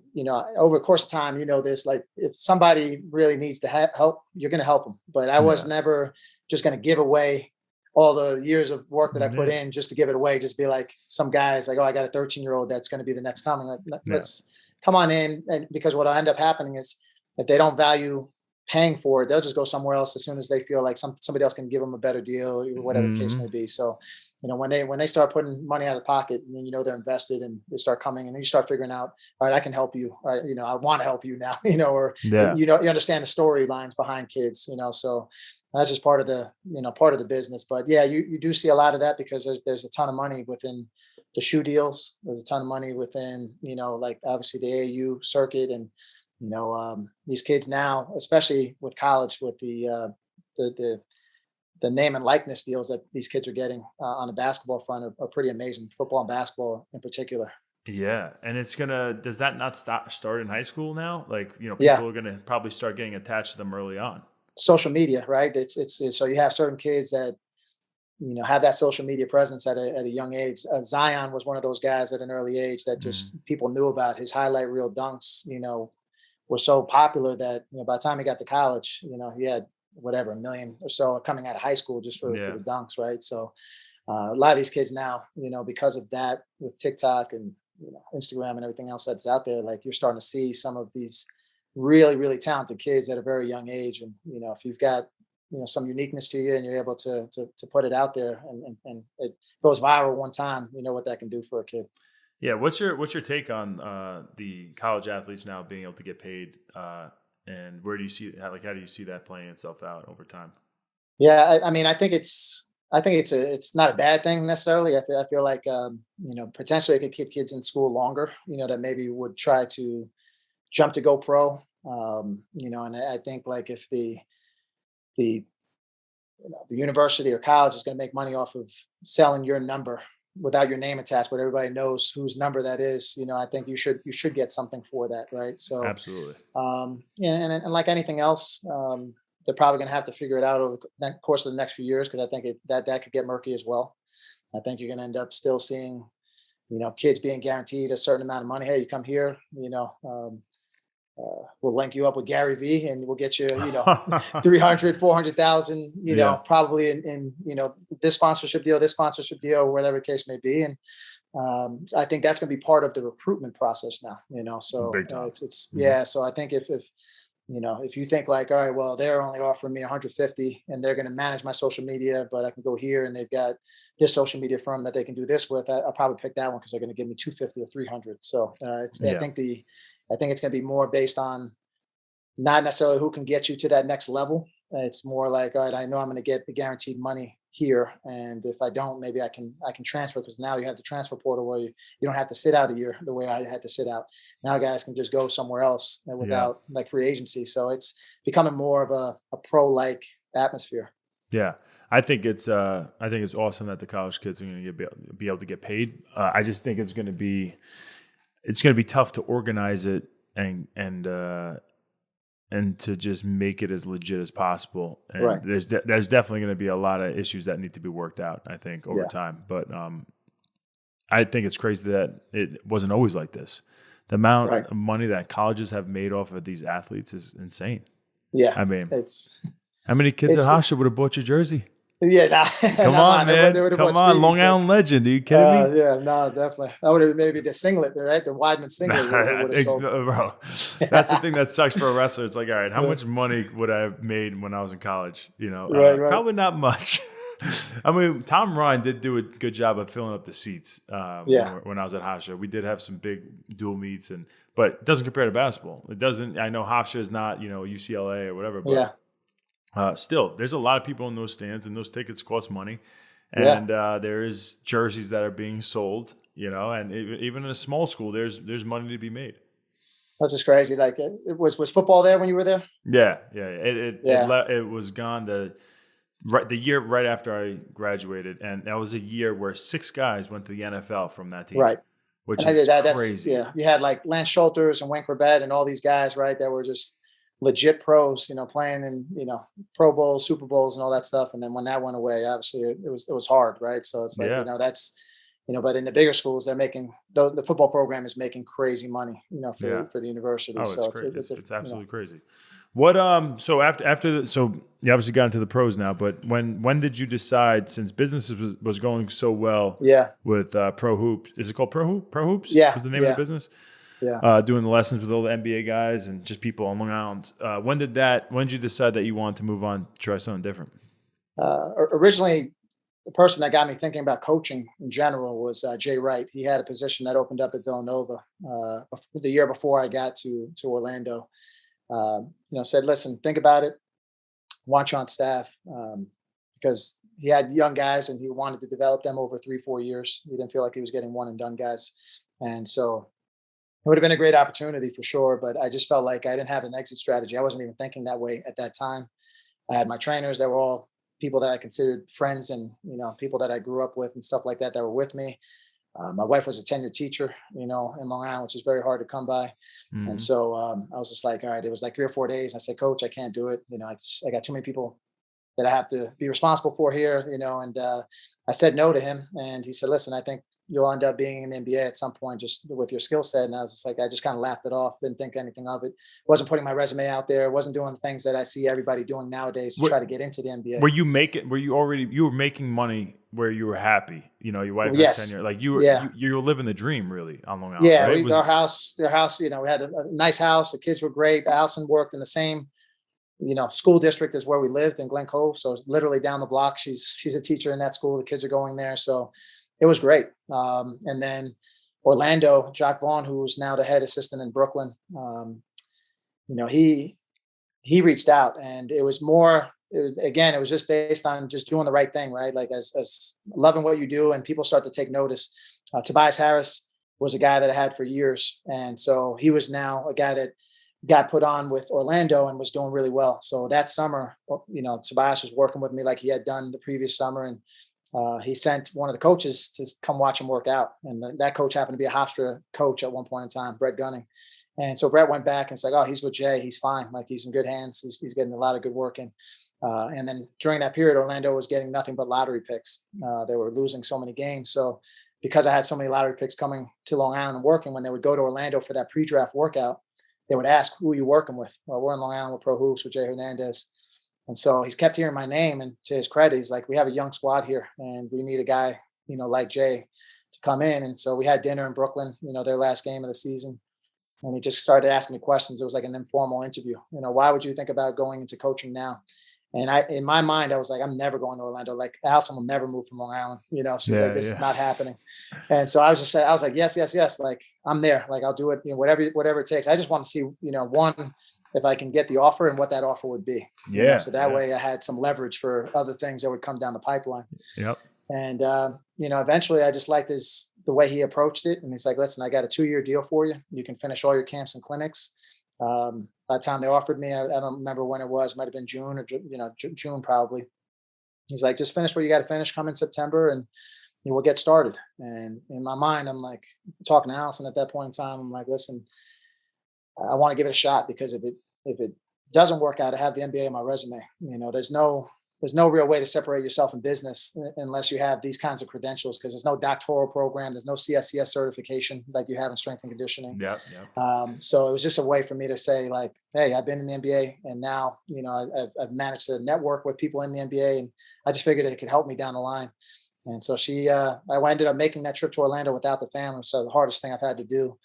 over the course of time, this, like, if somebody really needs to help, you're going to help them. But I was never just going to give away all the years of work that I put in just to give it away. Just be like, some guys like, oh, I got a 13-year-old that's going to be the next coming. Like, let's come on in. And because what will end up happening is if they don't value paying for it, they'll just go somewhere else as soon as they feel like somebody else can give them a better deal, or whatever the case may be. So, when they start putting money out of pocket, and then they're invested, and they start coming, and then you start figuring out, all right, I can help you. I want to help you now. Or Yeah. you understand the storylines behind kids. So that's just part of the business. But yeah, you do see a lot of that, because there's a ton of money within the shoe deals. There's a ton of money within like obviously the AAU circuit, and these kids now, especially with college, with the name and likeness deals that these kids are getting on the basketball front are pretty amazing. Football and basketball in particular. Yeah, and does that not start in high school now? Like, people Yeah. are gonna probably start getting attached to them early on. Social media, right? It's so you have certain kids that have that social media presence at a young age. Zion was one of those guys at an early age that just people knew about. His highlight reel dunks, were so popular that by the time he got to college, he had whatever, 1 million or so coming out of high school just for the dunks, right? So a lot of these kids now, because of that, with TikTok and Instagram and everything else that's out there, like you're starting to see some of these really, really talented kids at a very young age. And if you've got some uniqueness to you, and you're able to put it out there, and it goes viral one time, what that can do for a kid. Yeah, what's your take on the college athletes now being able to get paid, and where do you see how do you see that playing itself out over time? Yeah, I mean, I think it's not a bad thing necessarily. I feel like potentially it could keep kids in school longer. That maybe would try to jump to go pro. And I think like if the university or college is going to make money off of selling your number without your name attached, but everybody knows whose number that is, I think you should get something for that, right? So Absolutely. And like anything else, they're probably going to have to figure it out over the course of the next few years, because I think that could get murky as well. I think you're going to end up still seeing, kids being guaranteed a certain amount of money. Hey, you come here, we'll link you up with Gary V, and we'll get you, 300, 400,000, probably in this sponsorship deal, whatever the case may be. And I think that's going to be part of the recruitment process now, so it's So I think if you think like, all right, well, they're only offering me 150 and they're going to manage my social media, but I can go here and they've got this social media firm that they can do this with, I'll probably pick that one because they're going to give me 250 or 300. So I think it's going to be more based on not necessarily who can get you to that next level. It's more like, all right, I know I'm going to get the guaranteed money here, and if I don't, maybe I can transfer, because now you have the transfer portal where you don't have to sit out a year the way I had to sit out. Now guys can just go somewhere else without like free agency. So it's becoming more of a pro-like atmosphere. Yeah, I think it's awesome that the college kids are going to be able to get paid. I just think it's going to be tough to organize it and to just make it as legit as possible. And right. There's definitely going to be a lot of issues that need to be worked out, I think, over time. But I think it's crazy that it wasn't always like this. The amount of money that colleges have made off of these athletes is insane. Yeah. I mean, how many kids at Hofstra would have bought your jersey? Yeah, come on, man. Come on, Long Island legend. Are you kidding me? Yeah, no, definitely. That would have maybe the singlet, right? The Weidman singlet would have sold. Bro, that's the thing that sucks for a wrestler. It's like, all right, how much money would I have made when I was in college? Right. Probably not much. I mean, Tom Ryan did do a good job of filling up the seats when I was at Hofstra. We did have some big dual meets, but it doesn't compare to basketball. It doesn't. I know Hofstra is not, UCLA or whatever, but still, there's a lot of people in those stands, and those tickets cost money. And there is jerseys that are being sold, and even in a small school, there's money to be made. That's just crazy. Like, was football there when you were there? Yeah. It was gone the year right after I graduated, and that was a year where 6 guys went to the NFL from that team. Right. Which is crazy. You had like Lance Schulters and Wayne Corbett and all these guys, right, that were just legit pros, playing in, Pro Bowls, Super Bowls, and all that stuff. And then when that went away, obviously it was hard, right? So it's like, that's, but in the bigger schools, they're making the football program is making crazy money, for the university. Oh, so it's absolutely crazy. What so after so you obviously got into the pros now, but when did you decide, since business was going so well with Pro Hoops? Is it called Pro Hoops? Yeah. Was the name of the business? doing the lessons with all the NBA guys and just people on Long Island. When did you decide that you wanted to move on, to try something different? Originally, the person that got me thinking about coaching in general was Jay Wright. He had a position that opened up at Villanova the year before I got to Orlando. Said, listen, think about it. Want you on staff, because he had young guys and he wanted to develop them over 3-4 years. He didn't feel like he was getting one and done guys. And so it would have been a great opportunity for sure. But I just felt like I didn't have an exit strategy. I wasn't even thinking that way at that time. I had my trainers that were all people that I considered friends and, people that I grew up with and stuff like that were with me. My wife was a tenured teacher, in Long Island, which is very hard to come by. Mm-hmm. And so I was just like, all right, it was like 3 or 4 days. I said, Coach, I can't do it. I got too many people that I have to be responsible for here, and I said no to him. And he said, listen, I think you'll end up being in the NBA at some point just with your skill set. And I was just like, I just kind of laughed it off, didn't think anything of it. Wasn't putting my resume out there. Wasn't doing the things that I see everybody doing nowadays to try to get into the NBA. You were making money where you were happy? Your wife has tenure. Like you were living the dream really on Long Island. Yeah. Right? Their house, we had a nice house. The kids were great. Allison worked in the same, school district is where we lived in Glen Cove. So it's literally down the block. She's a teacher in that school. The kids are going there. So it was great. And then Orlando, Jock Vaughn, who's now the head assistant in Brooklyn, he reached out, and it was just based on just doing the right thing, right? Like as loving what you do, and people start to take notice. Tobias Harris was a guy that I had for years. And so he was now a guy that got put on with Orlando and was doing really well. So that summer, Tobias was working with me like he had done the previous summer. And he sent one of the coaches to come watch him work out. And that coach happened to be a Hofstra coach at one point in time, Brett Gunning. And so Brett went back and said, oh, he's with Jay. He's fine. Like he's in good hands. He's getting a lot of good work in. And then during that period, Orlando was getting nothing but lottery picks. They were losing so many games. So because I had so many lottery picks coming to Long Island and working, when they would go to Orlando for that pre-draft workout, they would ask, who are you working with? Well, we're in Long Island with Pro Hoops with Jay Hernandez. And so he's kept hearing my name, and to his credit, he's like, we have a young squad here and we need a guy, like Jay to come in. And so we had dinner in Brooklyn, their last game of the season. And he just started asking me questions. It was like an informal interview. Why would you think about going into coaching now? And in my mind, I was like, I'm never going to Orlando. Like Allison will never move from Long Island. She's like, this is not happening. And so I was like, yes. Like I'm there. Like I'll do it. Whatever it takes. I just want to see, one, if I can get the offer and what that offer would be. So that way I had some leverage for other things that would come down the pipeline. Yep. And, eventually I just liked the way he approached it. And he's like, listen, I got a 2-year deal for you. You can finish all your camps and clinics. By the time they offered me, I don't remember when it was, might've been June or, June probably. He's like, just finish what you got to finish, come in September and we'll get started. And in my mind, I'm like talking to Allison at that point in time. I'm like, listen, I want to give it a shot, because if it doesn't work out, I have the NBA on my resume. There's no real way to separate yourself in business unless you have these kinds of credentials, because there's no doctoral program. There's no CSCS certification like you have in strength and conditioning. Yeah. So it was just a way for me to say like, hey, I've been in the NBA, and now, I've managed to network with people in the NBA, and I just figured it could help me down the line. And so I ended up making that trip to Orlando without the family. So the hardest thing I've had to do.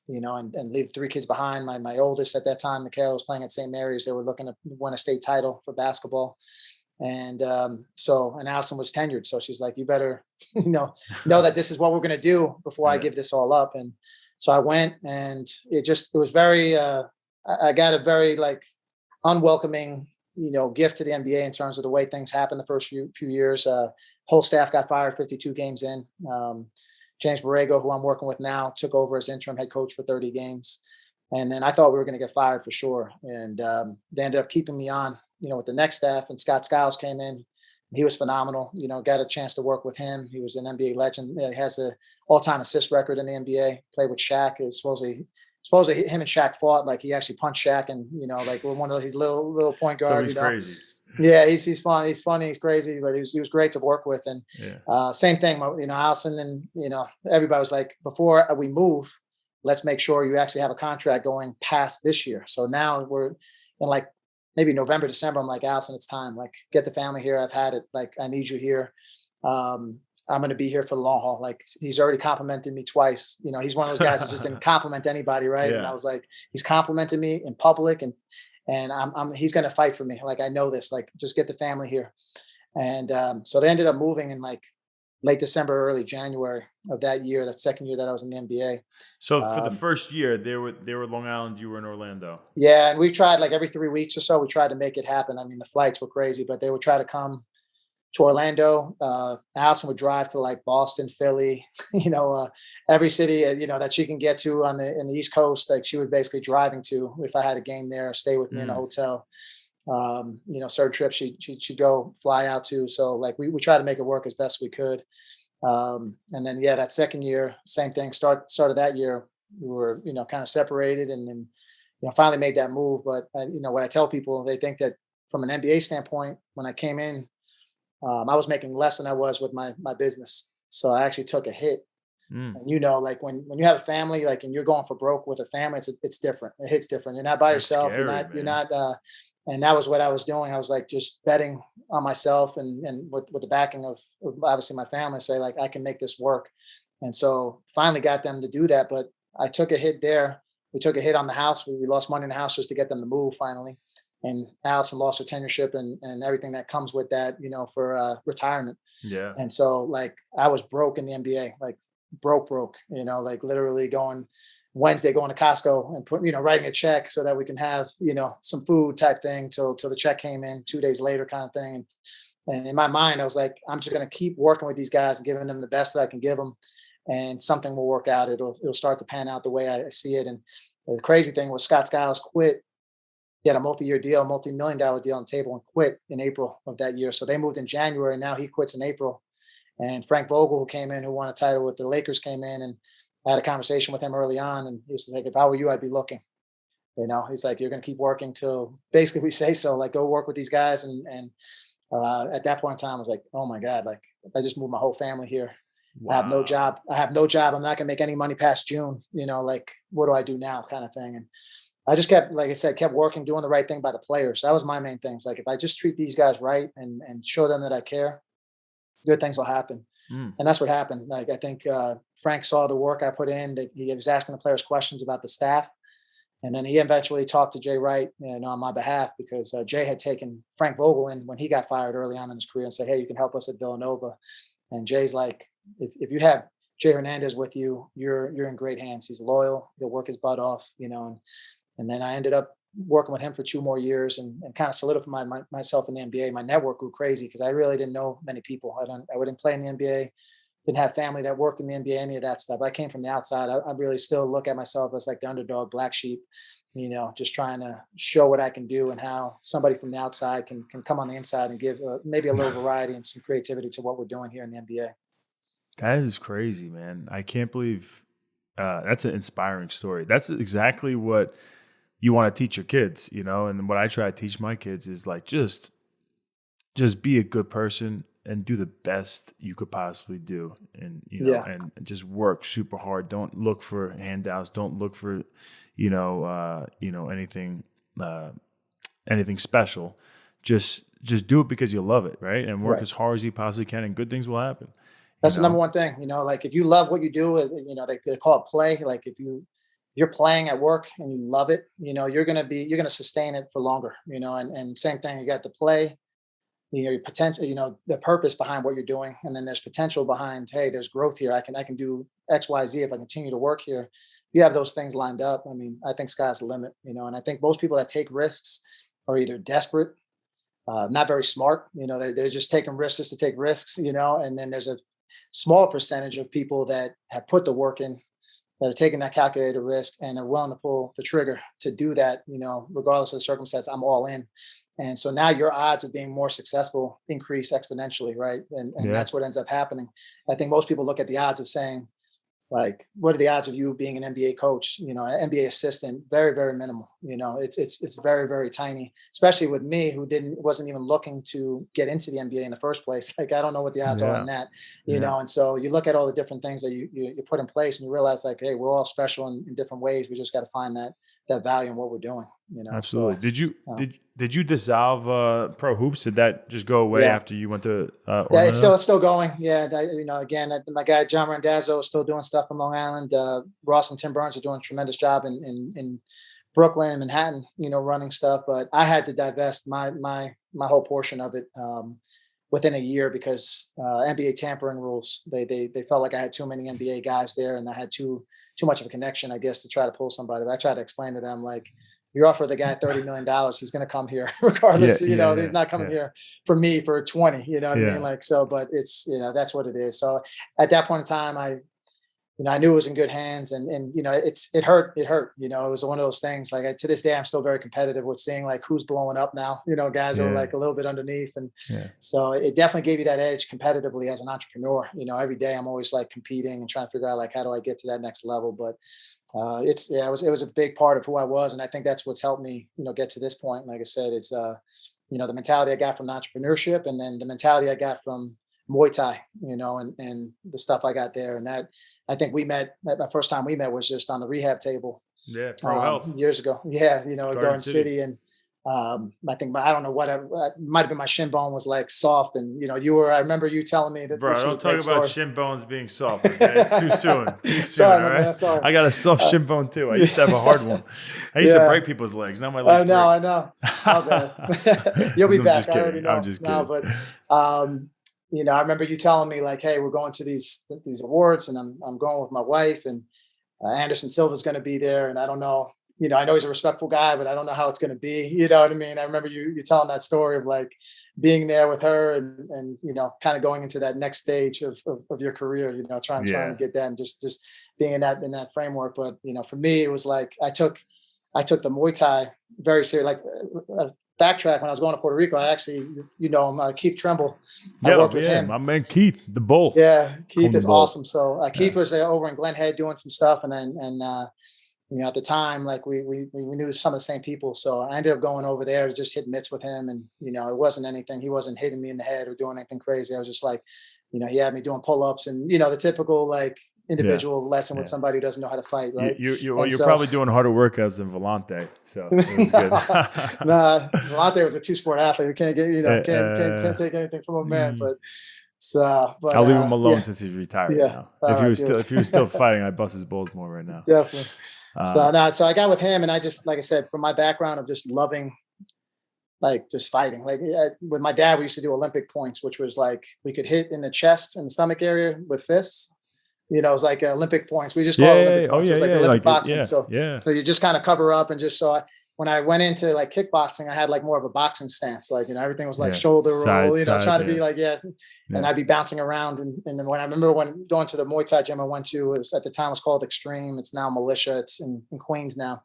And leave 3 kids behind. My oldest at that time, Michaela, was playing at St. Mary's. They were looking to win a state title for basketball. And and Allison was tenured. So she's like, you better, know that this is what we're going to do before I give this all up. And so I went, and it was very, I got a very unwelcoming, gift to the NBA in terms of the way things happened the first few years. Whole staff got fired 52 games in. James Borrego, who I'm working with now, took over as interim head coach for 30 games. And then I thought we were going to get fired for sure. And they ended up keeping me on, with the next staff. And Scott Skiles came in. He was phenomenal. Got a chance to work with him. He was an NBA legend. He has the all-time assist record in the NBA. Played with Shaq. It was supposedly him and Shaq fought. Like he actually punched Shaq, and we're one of those little point guards. So he's crazy. Yeah, he's fun. He's funny. He's crazy, but he was great to work with. And same thing, Allison and everybody was like, before we move, let's make sure you actually have a contract going past this year. So now we're in maybe November, December. I'm like, Allison, it's time. Like, get the family here. I've had it. Like, I need you here. I'm going to be here for the long haul. Like he's already complimented me twice. He's one of those guys that just didn't compliment anybody. Right. And I Yeah. was like, he's complimented me in public and he's going to fight for me. Like, I know this, like, just get the family here. And so they ended up moving in like late December, early January of that year, that second year that I was in the NBA. So for the first year, they were Long Island, you were in Orlando. Yeah. And we tried like every 3 weeks or so, we tried to make it happen. I mean, the flights were crazy, but they would try to come to Orlando. Allison would drive to like Boston, Philly, every city, that she can get to in the East Coast. Like she would basically driving to, if I had a game there, stay with me in the hotel. Certain trips she'd go fly out to. So like we try to make it work as best we could. And then, that second year, same thing, started that year, we were, kind of separated and then, finally made that move. But, what I tell people, they think that from an NBA standpoint, when I came in, I was making less than I was with my business. So I actually took a hit. And like when you have a family, like, and you're going for broke with a family, it's different. It hits different. You're not by yourself. Scary, You're not, and that was what I was doing. I was like, just betting on myself and with the backing of obviously my family, say like, I can make this work. And so finally got them to do that. But I took a hit there. We took a hit on the house. We lost money in the house just to get them to move finally. And Allison lost her tenureship and everything that comes with that, for retirement. Yeah. And so like I was broke in the NBA, like broke, like literally going Wednesday, going to Costco and writing a check so that we can have, some food type thing till the check came in 2 days later kind of thing. And in my mind, I was like, I'm just going to keep working with these guys and giving them the best that I can give them. And something will work out. It'll start to pan out the way I see it. And the crazy thing was Scott Skiles quit. He had a multi-million-dollar deal on the table and quit in April of that year. So they moved in January. Now he quits in April. And Frank Vogel, who came in, who won a title with the Lakers, came in, and I had a conversation with him early on. And he was like, if I were you, I'd be looking. He's like, you're going to keep working till basically we say so. Like, go work with these guys. And at that point in time, I was like, oh my God, like I just moved my whole family here. Wow. I have no job. I'm not going to make any money past June. Like, what do I do now, kind of thing. And I just kept, like I said, kept working, doing the right thing by the players. That was my main thing. It's like, if I just treat these guys right and show them that I care, good things will happen. And that's what happened. Like, I think Frank saw the work I put in, that he was asking the players questions about the staff. And then he eventually talked to Jay Wright, on my behalf, because Jay had taken Frank Vogel in when he got fired early on in his career and said, hey, you can help us at Villanova. And Jay's like, if you have Jay Hernandez with you, you're in great hands. He's loyal. He'll work his butt off, and then I ended up working with him for 2 more years and kind of solidified myself in the NBA. My network grew crazy because I really didn't know many people. I wouldn't play in the NBA, didn't have family that worked in the NBA, any of that stuff. I came from the outside. I really still look at myself as like the underdog, black sheep, just trying to show what I can do and how somebody from the outside can come on the inside and give maybe a little variety and some creativity to what we're doing here in the NBA. That is crazy, man. I can't believe that's an inspiring story. That's exactly what you want to teach your kids, and what I try to teach my kids is like, just be a good person and do the best you could possibly do. And, and just work super hard. Don't look for handouts. Don't look for, anything special. Just do it because you love it. Right. And work as hard as you possibly can, and good things will happen. That's the number one thing, like if you love what you do, they call it play. Like if you're playing at work and you love it, you're going to sustain it for longer, and same thing, you got the play, your potential, the purpose behind what you're doing. And then there's potential behind, hey, there's growth here. I can do X, Y, Z if I continue to work here. You have those things lined up. I mean, I think sky's the limit, and I think most people that take risks are either desperate, not very smart, they're just taking risks just to take risks, and then there's a small percentage of people that have put the work in, that are taking that calculated risk and are willing to pull the trigger to do that, regardless of the circumstance. I'm all in. And so now your odds of being more successful increase exponentially, right? And that's what ends up happening. I think most people look at the odds of saying, like, what are the odds of you being an NBA coach, an NBA assistant? Very, very minimal. It's very, very tiny, especially with me, who wasn't even looking to get into the NBA in the first place. Like, I don't know what the odds are on that, and so you look at all the different things that you put in place and you realize, like, hey, we're all special in different ways. We just got to find value in what we're doing, you know? Absolutely. So, Did you dissolve Pro Hoops? Did that just go away after you went to yeah, Orlando? it's still going. Yeah. Again, my guy, John Randazzo, is still doing stuff in Long Island. Ross and Tim Burns are doing a tremendous job in Brooklyn and Manhattan, running stuff, but I had to divest my whole portion of it, within a year because NBA tampering rules. They felt like I had too many NBA guys there, and I had too much of a connection, I guess, to try to pull somebody. But I tried to explain to them, like, you offer the guy $30 million, he's going to come here regardless. He's not coming here for me for 20. You know what I mean? Like, so, but it's that's what it is. So at that point in time, I knew it was in good hands, and it hurt. It was one of those things. Like, to this day, I'm still very competitive with seeing like who's blowing up now. Guys are like a little bit underneath, and so it definitely gave you that edge competitively as an entrepreneur. Every day I'm always like competing and trying to figure out like how do I get to that next level. But it was a big part of who I was, and I think that's what's helped me get to this point. Like I said, it's the mentality I got from entrepreneurship, and then the mentality I got from Muay Thai, and the stuff I got there. And that, I think the first time we met was just on the rehab table. Yeah. Pro Health. Years ago. Yeah. Garden City. And I think, I don't know what, it might've been my shin bone was like soft. And, I remember you telling me that. Bro, don't talk about shin bones being soft. Okay? It's too soon. Sorry, all right? man, sorry. I got a soft shin bone too. I used to have a hard one. I used to break people's legs. Now my legs I know. You'll be back. I already know. I'm just kidding. No, but, I remember you telling me like, hey, we're going to these awards, and I'm going with my wife, and Anderson Silva's going to be there. And I don't know, I know he's a respectful guy, but I don't know how it's going to be. You know what I mean? I remember you telling that story of like being there with her and kind of going into that next stage of your career, trying to get that and just being in that framework. But, for me, it was like, I took the Muay Thai very serious, like, backtrack. When I was going to Puerto Rico, I actually, Keith Tremble. I worked with him. My man Keith, the bull. Yeah, Keith is awesome. So Keith was over in Glen Head doing some stuff, and at the time, like we knew some of the same people. So I ended up going over there to just hit mitts with him, and it wasn't anything. He wasn't hitting me in the head or doing anything crazy. I was just like, he had me doing pull-ups and the typical like individual lesson with somebody who doesn't know how to fight, right? You're probably doing harder workowts than Volante, so it was good. Volante was a two-sport athlete. We can't get can't take anything from a man, but I'll leave him alone since he's retired now. If he was still fighting, I'd bust his balls more right now. Definitely. So I got with him, and I just, like I said, from my background of just loving, like, just fighting. Like, with my dad, we used to do Olympic points, which was like we could hit in the chest and the stomach area with fists. It was like Olympic points. We just call it Olympic points. It was like Olympic boxing. So you just kind of cover up and just when I went into like kickboxing, I had like more of a boxing stance. Like, everything was like shoulder roll, trying to be like, and I'd be bouncing around. And then when I remember going to the Muay Thai gym I went to, it was, at the time it was called Extreme. It's now Militia. It's in Queens now.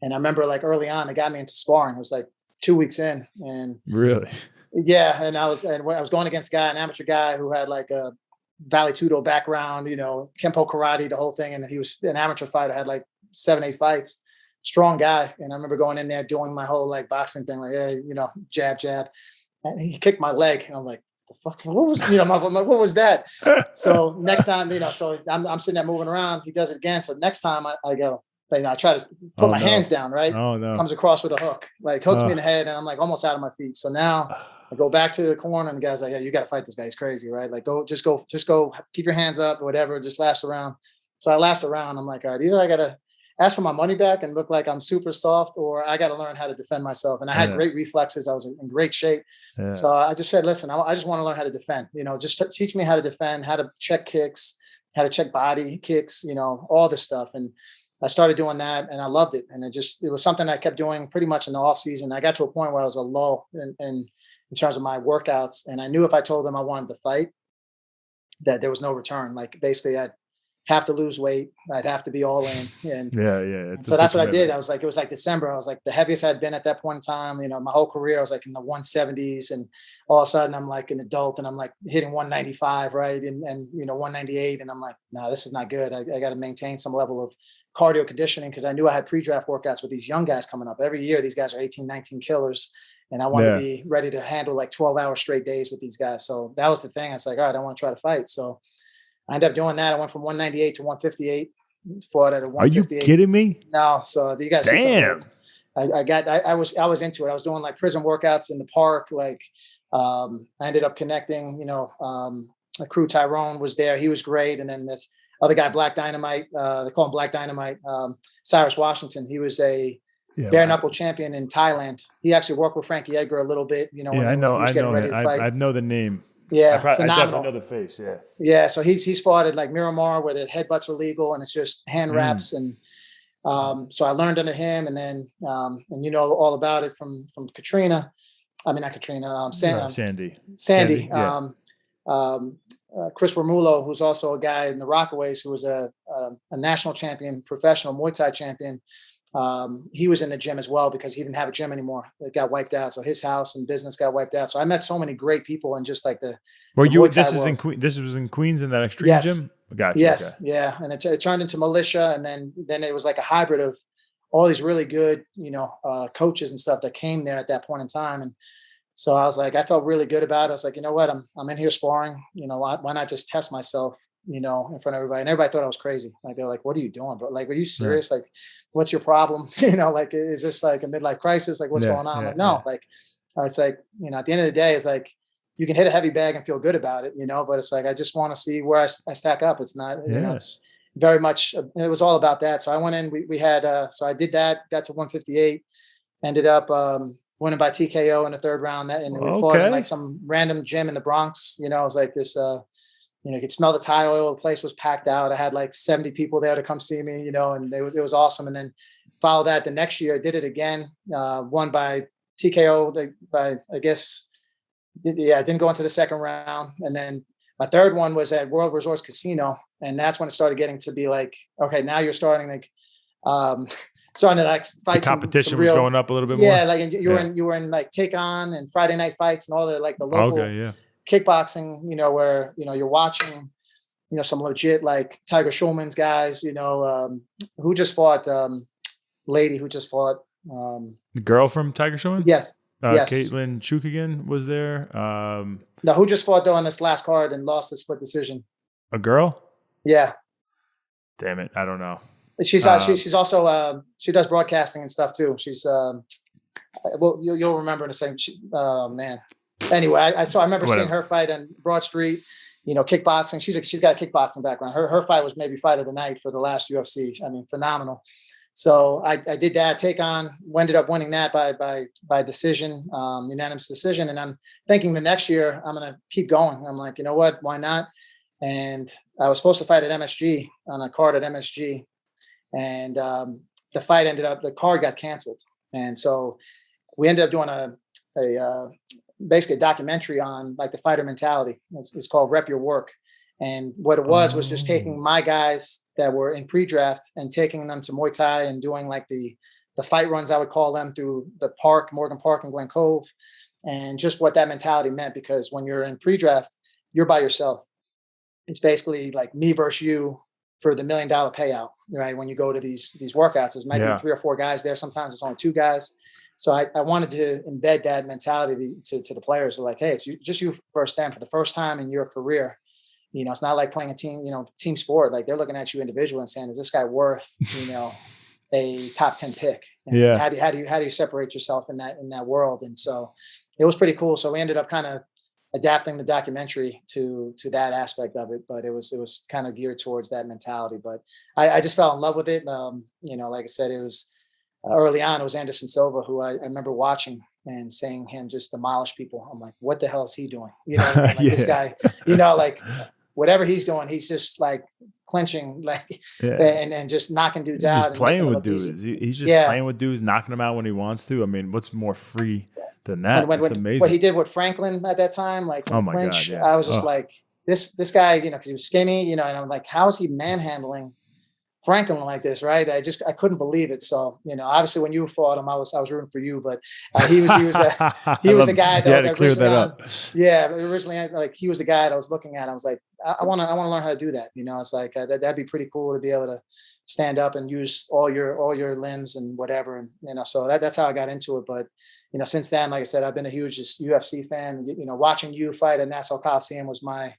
And I remember like early on, they got me into sparring. It was like 2 weeks in, and really, and I was going against an amateur guy who had like a Valley Tudo background, Kempo karate, the whole thing. And he was an amateur fighter, had like 7-8 fights, strong guy. And I remember going in there doing my whole like boxing thing, like, jab. And he kicked my leg. And I'm like, the fuck, what was, what was that? So next time, so I'm sitting there moving around. He does it again. So next time I go, I try to put my hands down, right? Oh no. Comes across with a hook, like hooks me in the head, and I'm like almost out of my feet. So now I go back to the corner, and the guy's like, yeah, you got to fight this guy. He's crazy, right? Like, just go, keep your hands up or whatever. Just last around. So I last around. I'm like, all right, either I got to ask for my money back and look like I'm super soft, or I got to learn how to defend myself. And I had great reflexes. I was in great shape. Yeah. So I just said, listen, I just want to learn how to defend, just teach me how to defend, how to check kicks, how to check body kicks, all this stuff. And I started doing that, and I loved it. And it was something I kept doing pretty much in the off season. I got to a point where I was a lull in terms of my workouts. And I knew if I told them I wanted to fight, that there was no return. Like, basically I'd have to lose weight. I'd have to be all in. And so that's what I did. I was like, it was like December. I was like the heaviest I'd been at that point in time. My whole career, I was like in the 170s, and all of a sudden I'm like an adult and I'm like hitting 195, right? And 198. And I'm like, no, this is not good. I got to maintain some level of cardio conditioning, because I knew I had pre-draft workouts with these young guys coming up. Every year, these guys are 18, 19 killers. And I wanted to be ready to handle like 12-hour straight days with these guys. So that was the thing. I was like, all right, I want to try to fight. So I ended up doing that. I went from 198 to 158. fought at a Are you 158. kidding me? No, so you guys see Damn. something. I was into it. I was doing like prison workouts in the park. Like, I ended up connecting, a crew. Tyrone was there. He was great. And then this other guy, Black Dynamite, they call him Black Dynamite, Cyrus Washington. He was a bare knuckle champion in Thailand. He actually worked with Frankie Edgar a little bit, when I know. he was getting ready to fight. I know the name. Yeah, I phenomenal. definitely know the face. Yeah. Yeah, so he's fought at like Miramar where the headbutts are legal and it's just hand wraps. And so I learned under him, and then and all about it from Katrina. I mean, not Katrina. Sandy. Yeah. Chris Romulo, who's also a guy in the Rockaways, who was a national champion, professional Muay Thai champion. He was in the gym as well because he didn't have a gym anymore. It got wiped out. So his house and business got wiped out. So I met so many great people and just like the. This was in Queens in that extreme gym? Gotcha. Yes. Okay. Yeah. And it turned into militia. And then it was like a hybrid of all these really good, coaches and stuff that came there at that point in time. And so I was like, I felt really good about it. I was like, you know what? I'm in here sparring, why not just test myself, in front of everybody. And everybody thought I was crazy. Like, they're like, what are you doing, bro? Like, are you serious? Yeah. Like, what's your problem? Like, is this like a midlife crisis? Like, what's going on? I'm like, no, like, it's like, at the end of the day, it's like, you can hit a heavy bag and feel good about it, but it's like, I just want to see where I stack up. It's not, it's very much, it was all about that. So I went in, we had, so I did that, got to 158, ended up, winning by TKO in the third round. And we fought in like some random gym in the Bronx. It was like this, you could smell the Thai oil. The place was packed out. I had like 70 people there to come see me, and it was awesome. And then followed that the next year, I did it again, won by TKO didn't go into the second round. And then my third one was at World Resorts Casino. And that's when it started getting to be like, okay, now you're starting like, starting to like fight. The competition was going up a little bit more. Yeah, like you were in like Take On and Friday Night Fights and all the like the local kickboxing. Where you're watching, some legit like Tiger Schulman's guys. Who just fought? Lady who just fought. The girl from Tiger Schulman. Yes. Yes. Caitlin Chukagan was there. No, who just fought though on this last card and lost the split decision? A girl. Yeah. Damn it, I don't know. She's also she does broadcasting and stuff too. She's well, you'll remember in the same. Man. Anyway, I remember seeing her fight on Broad Street. Kickboxing. She's got a kickboxing background. Her fight was maybe fight of the night for the last UFC. I mean, phenomenal. So I did that. Take On. Ended up winning that by decision, unanimous decision. And I'm thinking the next year I'm gonna keep going. I'm like, you know what? Why not? And I was supposed to fight at MSG on a card at MSG. And the card got canceled. And so we ended up doing basically a documentary on like the fighter mentality. It's called Rep Your Work. And what it was just taking my guys that were in pre-draft and taking them to Muay Thai and doing like the fight runs, I would call them, through the park, Morgan Park and Glen Cove, and just what that mentality meant. Because when you're in pre-draft, you're by yourself. It's basically like me versus you for the $1 million payout, right? When you go to these workouts, there's maybe 3 or 4 guys there. Sometimes it's only 2 guys. So I wanted to embed that mentality to the players. Like, hey, it's just you versus them for the first time in your career. It's not like playing a team sport. Like, they're looking at you individually and saying, is this guy worth, a top 10 pick? And how do you separate yourself in that world? And so it was pretty cool. So we ended up kind of adapting the documentary to that aspect of it, but it was kind of geared towards that mentality. But I just fell in love with it. Like I said, it was early on, it was Anderson Silva, who I remember watching and seeing him just demolish people. I'm like, what the hell is he doing? This guy, like whatever he's doing, he's just like clinching, like, and just knocking dudes out. Just playing with dudes. He's just playing with dudes, knocking them out when he wants to. I mean, what's more free than that? It's amazing. What he did with Franklin at that time, like, oh my clinch, God, yeah. I was just like, this guy, because he was skinny, and I'm like, how is he manhandling Franklin like this, right? I couldn't believe it. So, obviously when you fought him, I was rooting for you, but he was the guy that originally, originally, like, he was the guy that I was looking at. I was like, I want to learn how to do that. It's like, that'd be pretty cool to be able to stand up and use all your limbs and whatever. And, so that's how I got into it. But, since then, like I said, I've been a huge UFC fan. Watching you fight at Nassau Coliseum was my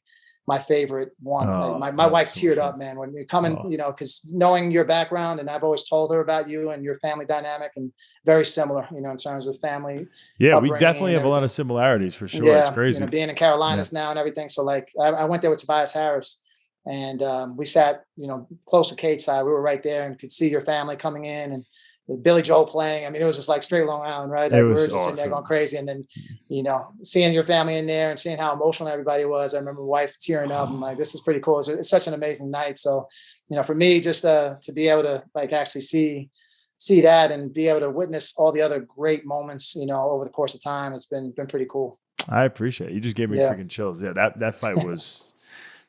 my favorite one. Oh, My wife so teared fun. up, man, when you're coming, Oh. you know, because knowing your background, and I've always told her about you and your family dynamic, and very similar, you know, in terms of family Yeah, we upbringing definitely and have a lot everything. of similarities for sure. It's Yeah, you know, crazy. being in Yeah. Carolinas now and everything. So like, I went there with Tobias Harris, and we sat, you know, close to cage side. We were right there and could see your family coming in, and with Billy Joel playing. I mean, it was just like straight Long Island, right? It Like we were was just in there going awesome. crazy, and then, you know, seeing your family in there and seeing how emotional everybody was. I remember my wife tearing up. I'm like, this is pretty cool. It's such an amazing night. So, you know, for me, just to be able to like actually see that and be able to witness all the other great moments, you know, over the course of time, it's been pretty cool. I appreciate it. You just gave me Yeah. freaking chills. Yeah, that fight was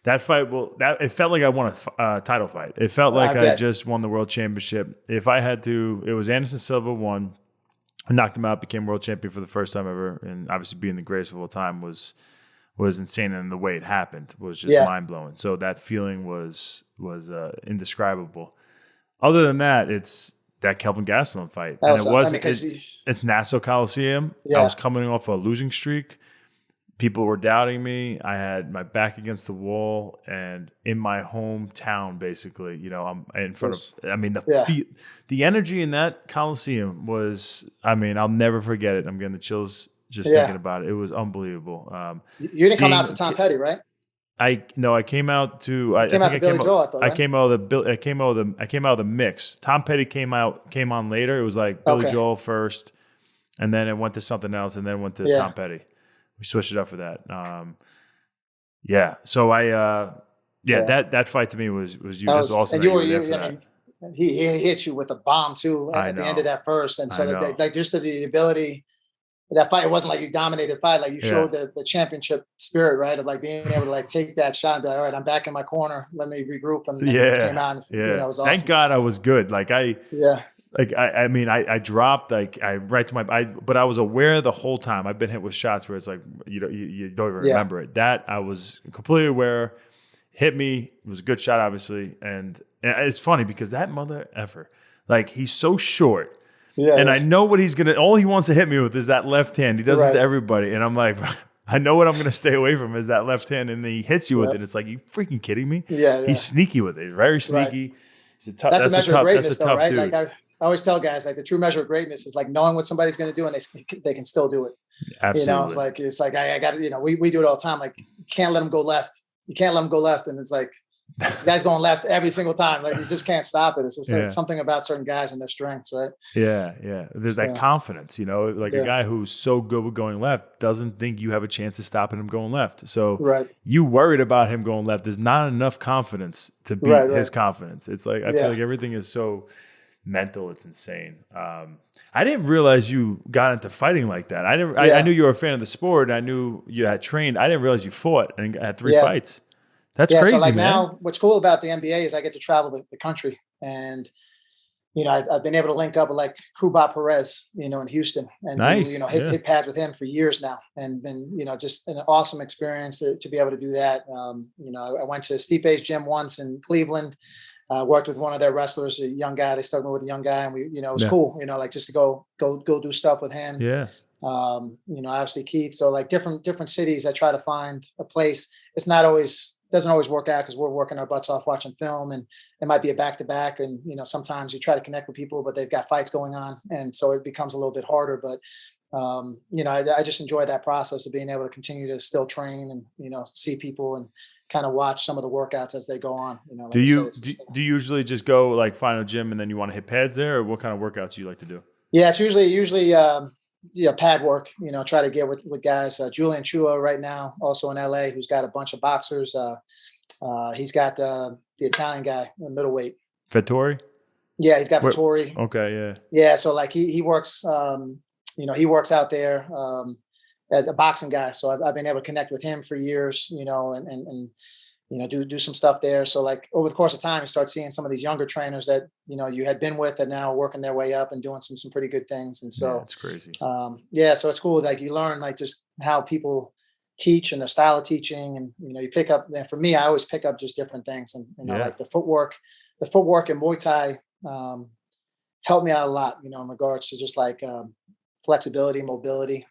that fight. Well, that it felt like I won a title fight. It felt I like I bet. just won the world championship. If I had to, it was Anderson Silva won. I knocked him out, became world champion for the first time ever, and obviously being the greatest of all time was insane, and the way it happened was just Yeah. mind blowing. So that feeling was indescribable. Other than that, it's that Kelvin Gastelum fight, That and was, it I was mean, it's Nassau Coliseum. I yeah. was coming off a losing streak. People were doubting me. I had my back against the wall, and in my hometown, basically, you know, I'm in front of. I mean, Yeah. the energy in that Coliseum was. I mean, I'll never forget it. I'm getting the chills just Yeah. thinking about it. It was unbelievable. You didn't come out to Tom Petty, right? I came out to. I Came think out to I Billy came out. Joel, I thought, I right? came out of the. I came out of the mix. Tom Petty came on later. It was like Billy Okay. Joel first, and then it went to something else, and then went to Yeah. Tom Petty. We switched it up for that. Yeah. So that fight to me was you. That That's was, awesome and that you you were, were there for I that. mean, he hit you with a bomb too I at the end of know. that first. And so I know. like just the ability, that fight, it wasn't like you dominated the fight. Like you Yeah. showed the championship spirit, right? Of like being able to like take that shot and be like, all right, I'm back in my corner. Let me regroup. And then Yeah. came out and, Yeah. you know, it was Thank awesome. God I was good. Yeah. I mean, I dropped right to but I was aware the whole time. I've been hit with shots where it's like you don't even remember it. That I was completely aware. Hit me. It was a good shot, obviously, and it's funny because that mother effer, like he's so short, Yeah. and Yeah. I know what he's gonna. All he wants to hit me with is that left hand. He does it Right. to everybody, and I'm like, I know what I'm gonna stay away from is that left hand, and then he hits you with Yep. it. It's like, you freaking kidding me? Yeah. Yeah. He's sneaky with it. Very Right. sneaky. He's a tough. That's a measure of greatness, That's a though, tough right? dude. Like I always tell guys, like the true measure of greatness is like knowing what somebody's going to do, and they can still do it. Absolutely. You know, it's like I got to, you know, we do it all the time. Like you can't let them go left. You can't let them go left, and it's like the guy's going left every single time. Like you just can't stop it. It's just like something about certain guys and their strengths, right? Yeah, yeah. There's that confidence, you know, like a guy who's so good with going left doesn't think you have a chance of stopping him going left. So you worried about him going left. There's not enough confidence to beat his confidence. It's like I feel like everything is so mental. It's insane. I didn't realize you got into fighting like that. I knew you were a fan of the sport. I knew you had trained. I didn't realize you fought and had 3 fights. That's crazy, so like man. Now, what's cool about the NBA is I get to travel the country, and you know I've been able to link up with like Kubat Perez, you know, in Houston, and do, you know, hit pads with him for years now, and been, you know, just an awesome experience to be able to do that. You know, I went to Stipe's gym once in Cleveland. Worked with one of their wrestlers, a young guy. They stuck me with a young guy, and we, you know, it was cool. You know, like just to go do stuff with him. Yeah. You know, obviously Keith. So like different cities, I try to find a place. It's not always, doesn't always work out because we're working our butts off watching film, and it might be a back-to-back. And, you know, sometimes you try to connect with people, but they've got fights going on. And so it becomes a little bit harder, but you know, I just enjoy that process of being able to continue to still train and, you know, see people and kind of watch some of the workouts as they go on. You know, like do you usually just go like find a gym and then you want to hit pads there, or what kind of workouts do you like to do? Yeah, it's usually pad work. You know, try to get with guys. Julian Chua right now, also in LA, who's got a bunch of boxers. He's got the Italian guy, the middleweight. Vettori? Yeah, he's got Vettori. Okay, yeah. Yeah, so like he works. You know, he works out there as a boxing guy. So I've been able to connect with him for years. You know, and you know, do some stuff there. So like over the course of time, you start seeing some of these younger trainers that, you know, you had been with and now working their way up and doing some pretty good things. And so it's crazy. So it's cool. Like you learn like just how people teach and their style of teaching. And, you know, you pick up, and for me, I always pick up just different things. And, you know, like the footwork in Muay Thai helped me out a lot, you know, in regards to just like flexibility, mobility.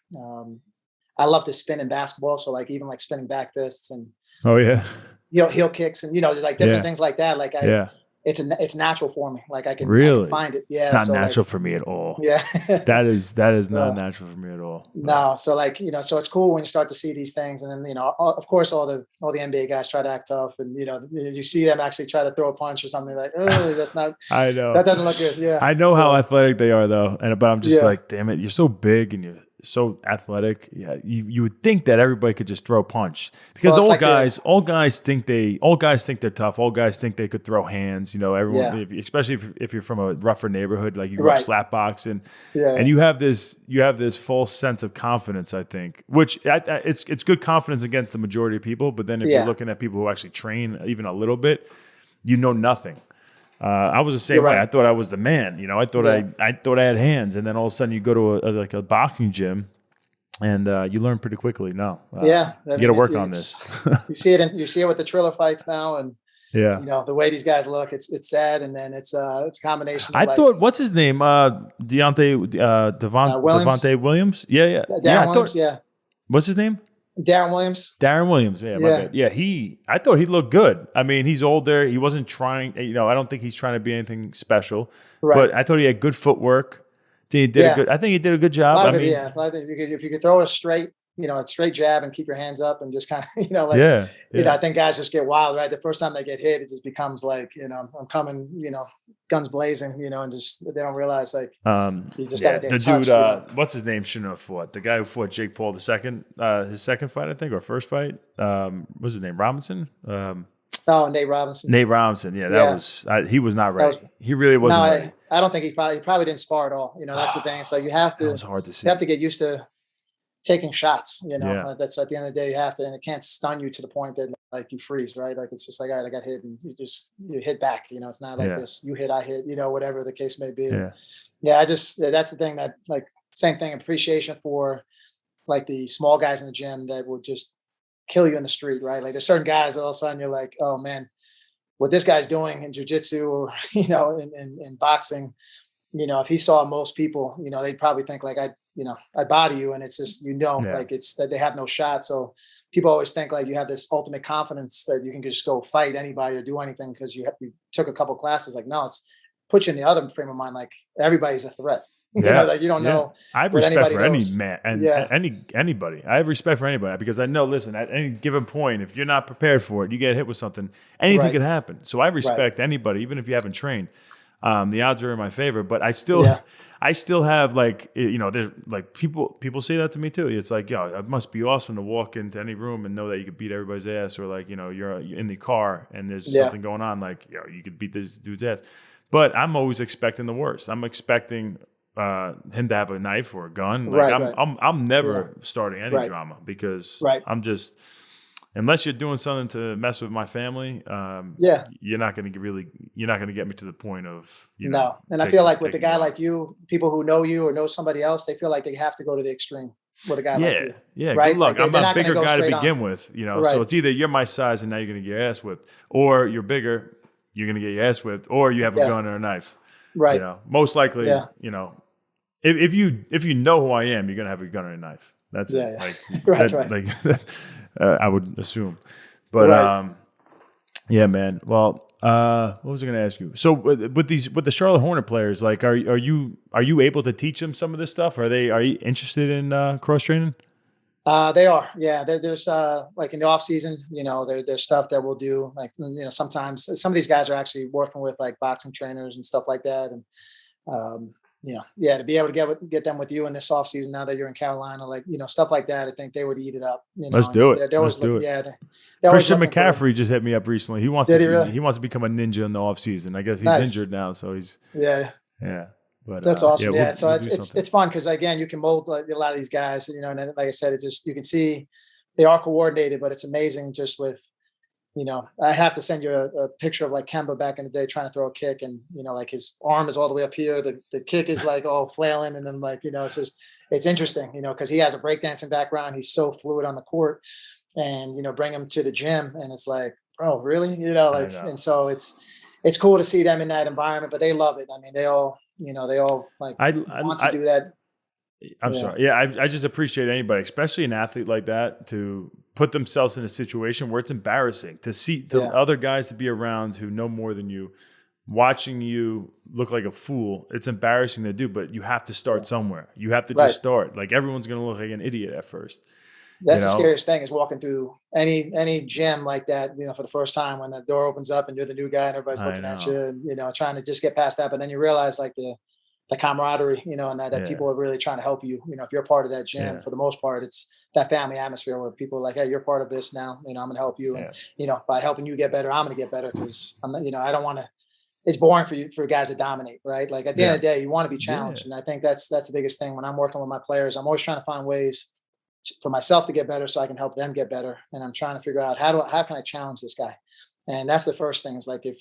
I love to spin in basketball. So like even like spinning back fists and Oh yeah. heel kicks and, like different Yeah. things like that. Like Yeah. it's natural for me. Like I can Really? find it. It's Yeah. not So like, natural for me at all. yeah. That is not Uh, natural for me at all. But no. So like, so it's cool when you start to see these things. And then, of course, all the NBA guys try to act tough and, you see them actually try to throw a punch or something like, oh, I know. that doesn't look good. Yeah. I know how So, athletic they are though. But I'm just yeah. like, damn it, you're so big and you're so athletic. Yeah. You would think that everybody could just throw a punch because Well, it's all guys think they're tough. All guys think they could throw hands. Everyone, Yeah. especially if you're from a rougher neighborhood, like you grew up Right. slap boxing, Yeah. and you have this false sense of confidence. I think, which it's good confidence against the majority of people. But then if you're looking at people who actually train even a little bit, you know nothing. I was the same You're way. right. I thought I was the man. I thought Yeah. I thought I had hands, and then all of a sudden you go to a boxing gym, and you learn pretty quickly. No, Yeah. you got to work on this. You see it with the Triller fights now, and Yeah, the way these guys look, it's sad, and then it's a combination. Of I thought what's his name, Williams, Devontae Williams. Yeah. Darren Williams, What's his name? Darren Williams. Darren Williams. Yeah, my bad. Yeah, I thought he looked good. I mean, he's older. He wasn't trying. I don't think he's trying to be anything special. Right. But I thought he had good footwork. I think he did a good job. I think if you could throw a straight jab and keep your hands up and just kind of, I think guys just get wild, right? The first time they get hit, it just becomes like, I'm coming, guns blazing, and just, they don't realize like, you just got to the touch, dude, what's his name? Shouldn't have fought. The guy who fought Jake Paul his second fight, I think, or first fight. What's his name? Robinson? Nate Robinson. Nate Robinson. Yeah, that was, he was not ready. He really wasn't ready. I don't think he probably didn't spar at all. That's the thing. So you have to, that was hard to see. You have to get used to taking shots, Yeah. That's at the end of the day, you have to, and it can't stun you to the point that like you freeze, right? Like, it's just like, all right, I got hit and you hit back, it's not like this, you hit, I hit, whatever the case may be. Yeah. That's the thing that, like, same thing, appreciation for like the small guys in the gym that would just kill you in the street, right? Like there's certain guys that all of a sudden you're like, oh man, what this guy's doing in jiu-jitsu or, in boxing, if he saw most people, they'd probably think like, I'd body you. And it's just, like it's that they have no shot. So people always think like you have this ultimate confidence that you can just go fight anybody or do anything because you took a couple classes. Like, no, it's put you in the other frame of mind. Like everybody's a threat. Like you don't know. I have respect for any man and anybody. I have respect for anybody because I know, listen, at any given point, if you're not prepared for it, you get hit with something, anything could happen. So I respect anybody, even if you haven't trained. The odds are in my favor, but I still have like, there's like people say that to me too. It's like, yo, it must be awesome to walk into any room and know that you could beat everybody's ass, or like, you're in the car and there's something going on, like, you could beat this dude's ass. But I'm always expecting the worst. I'm expecting him to have a knife or a gun. Like I'm never starting any drama because I'm just, unless you're doing something to mess with my family, you're not going to get me to the point of, no. And I feel like with a guy like you, people who know you or know somebody else, they feel like they have to go to the extreme with a guy like you. Yeah, right? Good luck. Like I'm a bigger guy to begin with, so it's either you're my size and now you're going to get your ass whipped, or you're bigger, you're going to get your ass whipped, or you have a gun or a knife. Right. Most likely, if you know who I am, you're going to have a gun or a knife. That's it. Like, I would assume, but man. Well, what was I going to ask you? So with the Charlotte Hornet players, like, are you able to teach them some of this stuff? Are you interested in cross training? They are. Yeah. There's like in the off season, there's stuff that we'll do. Like, sometimes some of these guys are actually working with like boxing trainers and stuff like that. And, to be able to get them with you in this off season, now that you're in Carolina, like, stuff like that, I think they would eat it up. Let's do it. Let's do it. Yeah. Christian McCaffrey just hit me up recently. He wants really? He wants to become a ninja in the off season. I guess he's injured now. So he's, yeah. But that's awesome. So we'll it's fun because, again, you can mold like a lot of these guys, and then, like I said, it's just, you can see they are coordinated, but it's amazing just with, I have to send you a picture of like Kemba back in the day trying to throw a kick, and, like his arm is all the way up here. The kick is like all flailing. And then like, it's interesting, because he has a breakdancing background. He's so fluid on the court, and, bring him to the gym and it's like, bro, really? And so it's cool to see them in that environment, but they love it. I mean, they all like want to do that. I'm sorry. Yeah. I just appreciate anybody, especially an athlete like that, to put themselves in a situation where it's embarrassing to see the other guys to be around who know more than you, watching you look like a fool. It's embarrassing to do, but you have to start somewhere. You have to just start. Like, everyone's going to look like an idiot at first. That's the scariest thing, is walking through any gym like that, for the first time, when the door opens up and you're the new guy and everybody's looking at you and, trying to just get past that. But then you realize, like, the camaraderie, and that people are really trying to help you. If you're part of that gym, for the most part, it's that family atmosphere where people are like, hey, you're part of this now, I'm going to help you. And, by helping you get better, I'm going to get better, because I'm not, I don't want to, it's boring for guys to dominate, right? Like, at the end of the day, you want to be challenged. And I think that's the biggest thing when I'm working with my players. I'm always trying to find ways for myself to get better so I can help them get better. And I'm trying to figure out how can I challenge this guy? And that's the first thing, is like, if,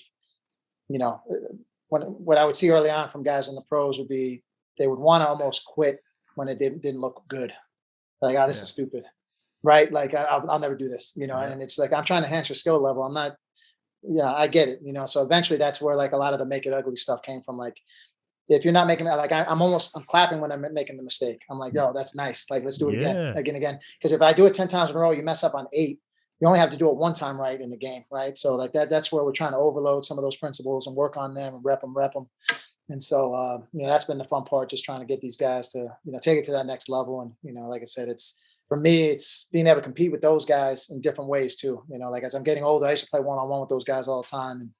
what I would see early on from guys in the pros would be, they would want to almost quit when it didn't look good. Like, oh, this is stupid, right? Like, I'll never do this, and it's like, I'm trying to enhance your skill level. I'm not, I get it, so eventually that's where, like, a lot of the make it ugly stuff came from. Like, if you're not making it, like, I'm clapping when I'm making the mistake. I'm like, yo, that's nice. Like, let's do it again. Because if I do it 10 times in a row, you mess up on 8, you only have to do it one time right in the game. Right. So, like, that's where we're trying to overload some of those principles and work on them and rep them. And so, that's been the fun part, just trying to get these guys to, take it to that next level. And, like I said, for me, it's being able to compete with those guys in different ways too. Like, as I'm getting older, I used to play one-on-one with those guys all the time, and,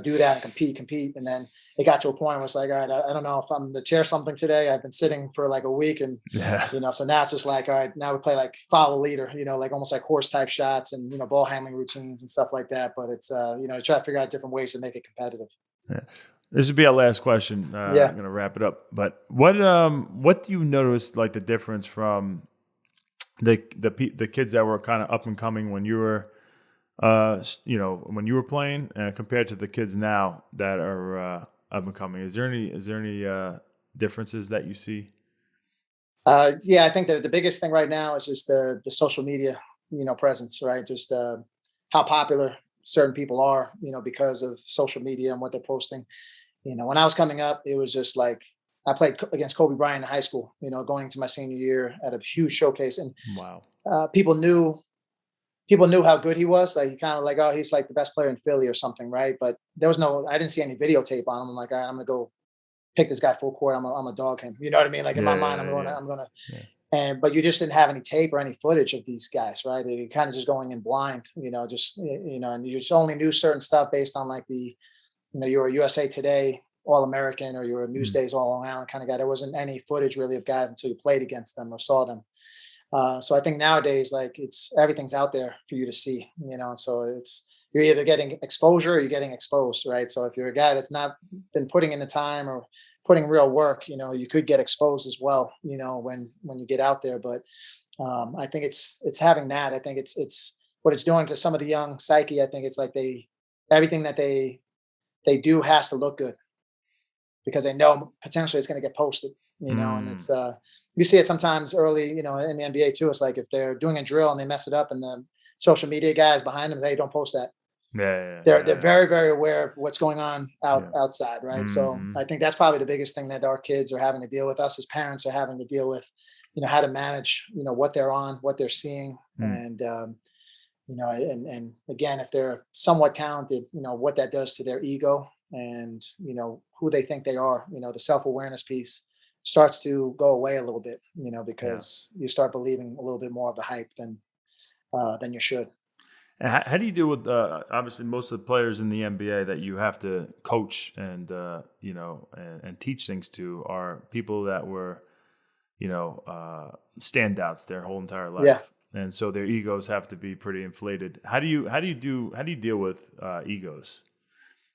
do that and compete. And then it got to a point where it's like, all right, I don't know if I'm to tear something today. I've been sitting for like a week, and, so now it's just like, all right, now we play like follow leader, like almost like horse type shots and, ball handling routines and stuff like that. But it's, try to figure out different ways to make it competitive. Yeah. This would be our last question. I'm going to wrap it up. But what do you notice, like, the difference from the kids that were kind of up and coming when you were, when you were playing, compared to the kids now that are up and coming? Is there any differences that you see? I think the biggest thing right now is just the social media, presence, right? Just how popular certain people are, because of social media and what they're posting. When I was coming up, it was just like, I played against Kobe Bryant in high school, going into my senior year at a huge showcase. And people knew how good he was. Like, you kind of like, oh, he's like the best player in Philly or something, right? But I didn't see any videotape on him. I'm like, all right, I'm gonna go pick this guy full court. I'm a dog him. You know what I mean? Like, in my mind, I'm gonna. But you just didn't have any tape or any footage of these guys, right? They kind of just going in blind, and you just only knew certain stuff based on, like, you're a USA Today All-American, or you're a Newsdays All-Long Island kind of guy. There wasn't any footage really of guys until you played against them or saw them. So I think nowadays, like, everything's out there for you to see, so you're either getting exposure or you're getting exposed, right? So if you're a guy that's not been putting in the time or putting real work, you could get exposed as well, when you get out there. But I think it's having that. I think it's what it's doing to some of the young psyche. I think it's like everything that they do has to look good, because they know potentially it's going to get posted, and it's, you see it sometimes early, in the NBA too. It's like, if they're doing a drill and they mess it up, and the social media guys behind them, hey, don't post that. They're very, very aware of what's going on outside, right? Mm-hmm. So I think that's probably the biggest thing that our kids are having to deal with. Us as parents are having to deal with, how to manage, what they're on, what they're seeing, and and again, if they're somewhat talented, what that does to their ego and who they think they are. The self-awareness piece starts to go away a little bit, because you start believing a little bit more of the hype than you should. And how do you deal with obviously most of the players in the NBA that you have to coach and and teach things to are people that were standouts their whole entire life, and so their egos have to be pretty inflated. How do you deal with egos,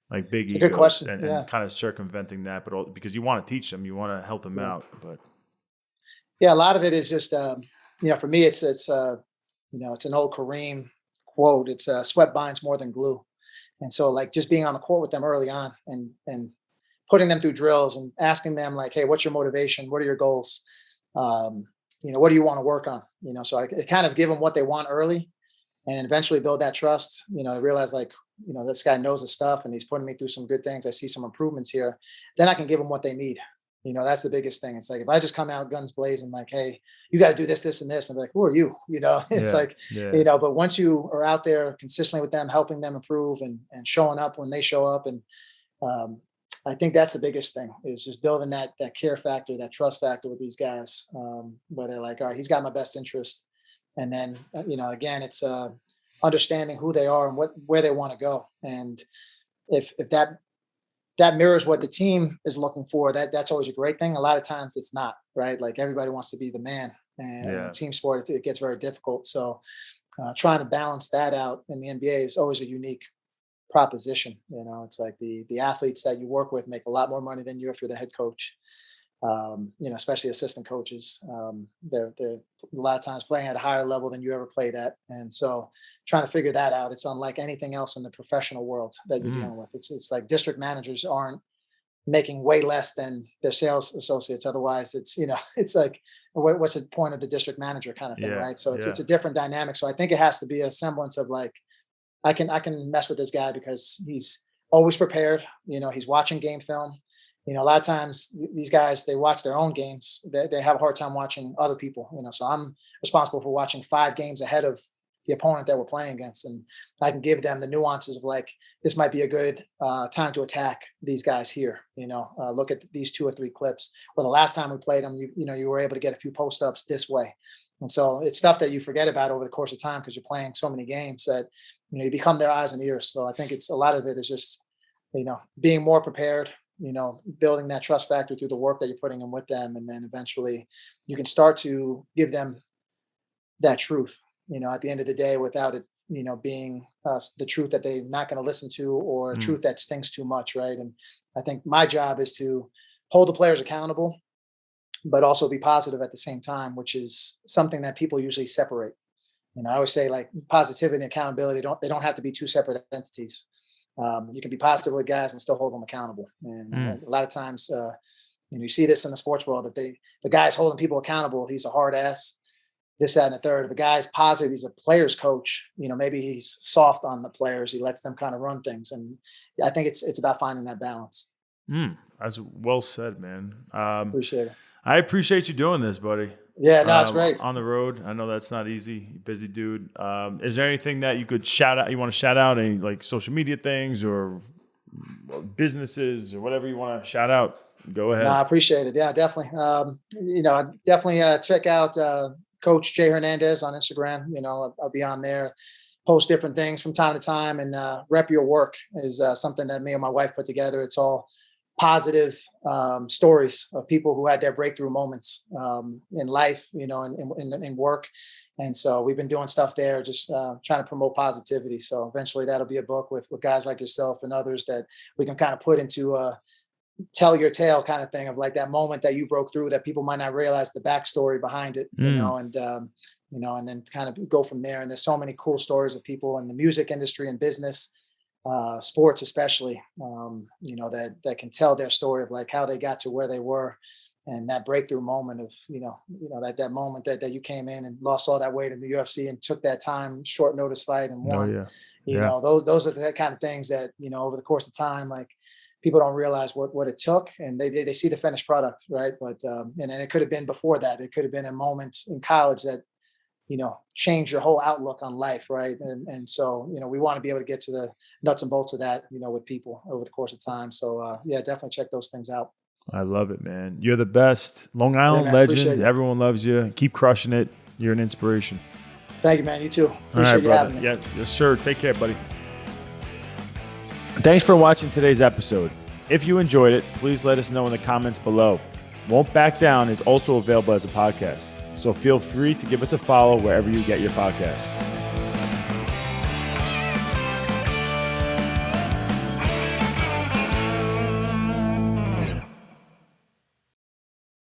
like big egos? Good question. And kind of circumventing that, but because you want to teach them, you want to help them out, but a lot of it is just for me it's an old Kareem quote. It's sweat binds more than glue. And so, like, just being on the court with them early on and putting them through drills and asking them, like, hey, what's your motivation? What are your goals? What do you want to work on? So I kind of give them what they want early, and eventually build that trust. I realize, like, this guy knows his stuff and he's putting me through some good things. I see some improvements here. Then I can give them what they need. That's the biggest thing. It's like, if I just come out guns blazing, like, hey, you got to do this, this, and this. I'm like, who are you? It's like, but once you are out there consistently with them, helping them improve and showing up when they show up. And I think that's the biggest thing, is just building that care factor, that trust factor with these guys, where they're like, all right, he's got my best interest. And then, again, it's understanding who they are and where they want to go. And if that mirrors what the team is looking for, that's always a great thing. A lot of times it's not, right? Like, everybody wants to be the man, and in team sport, it gets very difficult. So trying to balance that out in the NBA is always a unique proposition. It's like the athletes that you work with make a lot more money than you if you're the head coach. Especially assistant coaches. They're a lot of times playing at a higher level than you ever played at. And so trying to figure that out, it's unlike anything else in the professional world that you're dealing with. It's like district managers aren't making way less than their sales associates. Otherwise it's like, what's the point of the district manager kind of thing, right? So it's a different dynamic. So I think it has to be a semblance of like, I can mess with this guy because he's always prepared. He's watching game film. A lot of times these guys, they watch their own games. They have a hard time watching other people, so I'm responsible for watching 5 games ahead of the opponent that we're playing against. And I can give them the nuances of like, this might be a good time to attack these guys here. Look at these 2 or 3 clips. Well, the last time we played them, you were able to get a few post ups this way. And so it's stuff that you forget about over the course of time, because you're playing so many games that, you become their eyes and ears. So I think a lot of it is just, being more prepared, building that trust factor through the work that you're putting in with them. And then eventually you can start to give them that truth, at the end of the day, without it, being the truth that they're not going to listen to, or a truth that stings too much. Right. And I think my job is to hold the players accountable, but also be positive at the same time, which is something that people usually separate. I always say, like, positivity and accountability, they don't have to be 2 separate entities. You can be positive with guys and still hold them accountable. And a lot of times, you see this in the sports world. If the guy's holding people accountable, he's a hard ass, this, that, and the third. If a guy's positive, he's a player's coach, maybe he's soft on the players. He lets them kind of run things. And I think it's about finding that balance. That's well said, man. Appreciate it. I appreciate you doing this, buddy. Yeah, no, it's great. On the road. I know that's not easy. Busy dude. Is there anything that you could shout out? You want to shout out any like social media things or businesses or whatever you want to shout out? Go ahead. No, I appreciate it. Yeah, definitely. Definitely check out Coach Jay Hernandez on Instagram. I'll be on there, post different things from time to time, and Rep Your Work is something that me and my wife put together. It's all positive stories of people who had their breakthrough moments in life, in work. And so we've been doing stuff there, just trying to promote positivity. So eventually that'll be a book with guys like yourself and others that we can kind of put into a tell your tale kind of thing, of like that moment that you broke through that people might not realize the backstory behind it, and then kind of go from there. And there's so many cool stories of people in the music industry and business, sports especially, that can tell their story of like how they got to where they were, and that breakthrough moment of that moment that you came in and lost all that weight in the UFC and took that time, short notice fight and won. Those are the kind of things that over the course of time, like, people don't realize what it took, and they see the finished product, right? But and it could have been before that. It could have been a moment in college that change your whole outlook on life, right? And so, we want to be able to get to the nuts and bolts of that, with people over the course of time. So, definitely check those things out. I love it, man. You're the best. Long Island legend. Everyone loves you. Keep crushing it. You're an inspiration. Thank you, man. You too. Appreciate you having me. Yeah, yes, sir. Take care, buddy. Thanks for watching today's episode. If you enjoyed it, please let us know in the comments below. Won't Back Down is also available as a podcast, so feel free to give us a follow wherever you get your podcasts.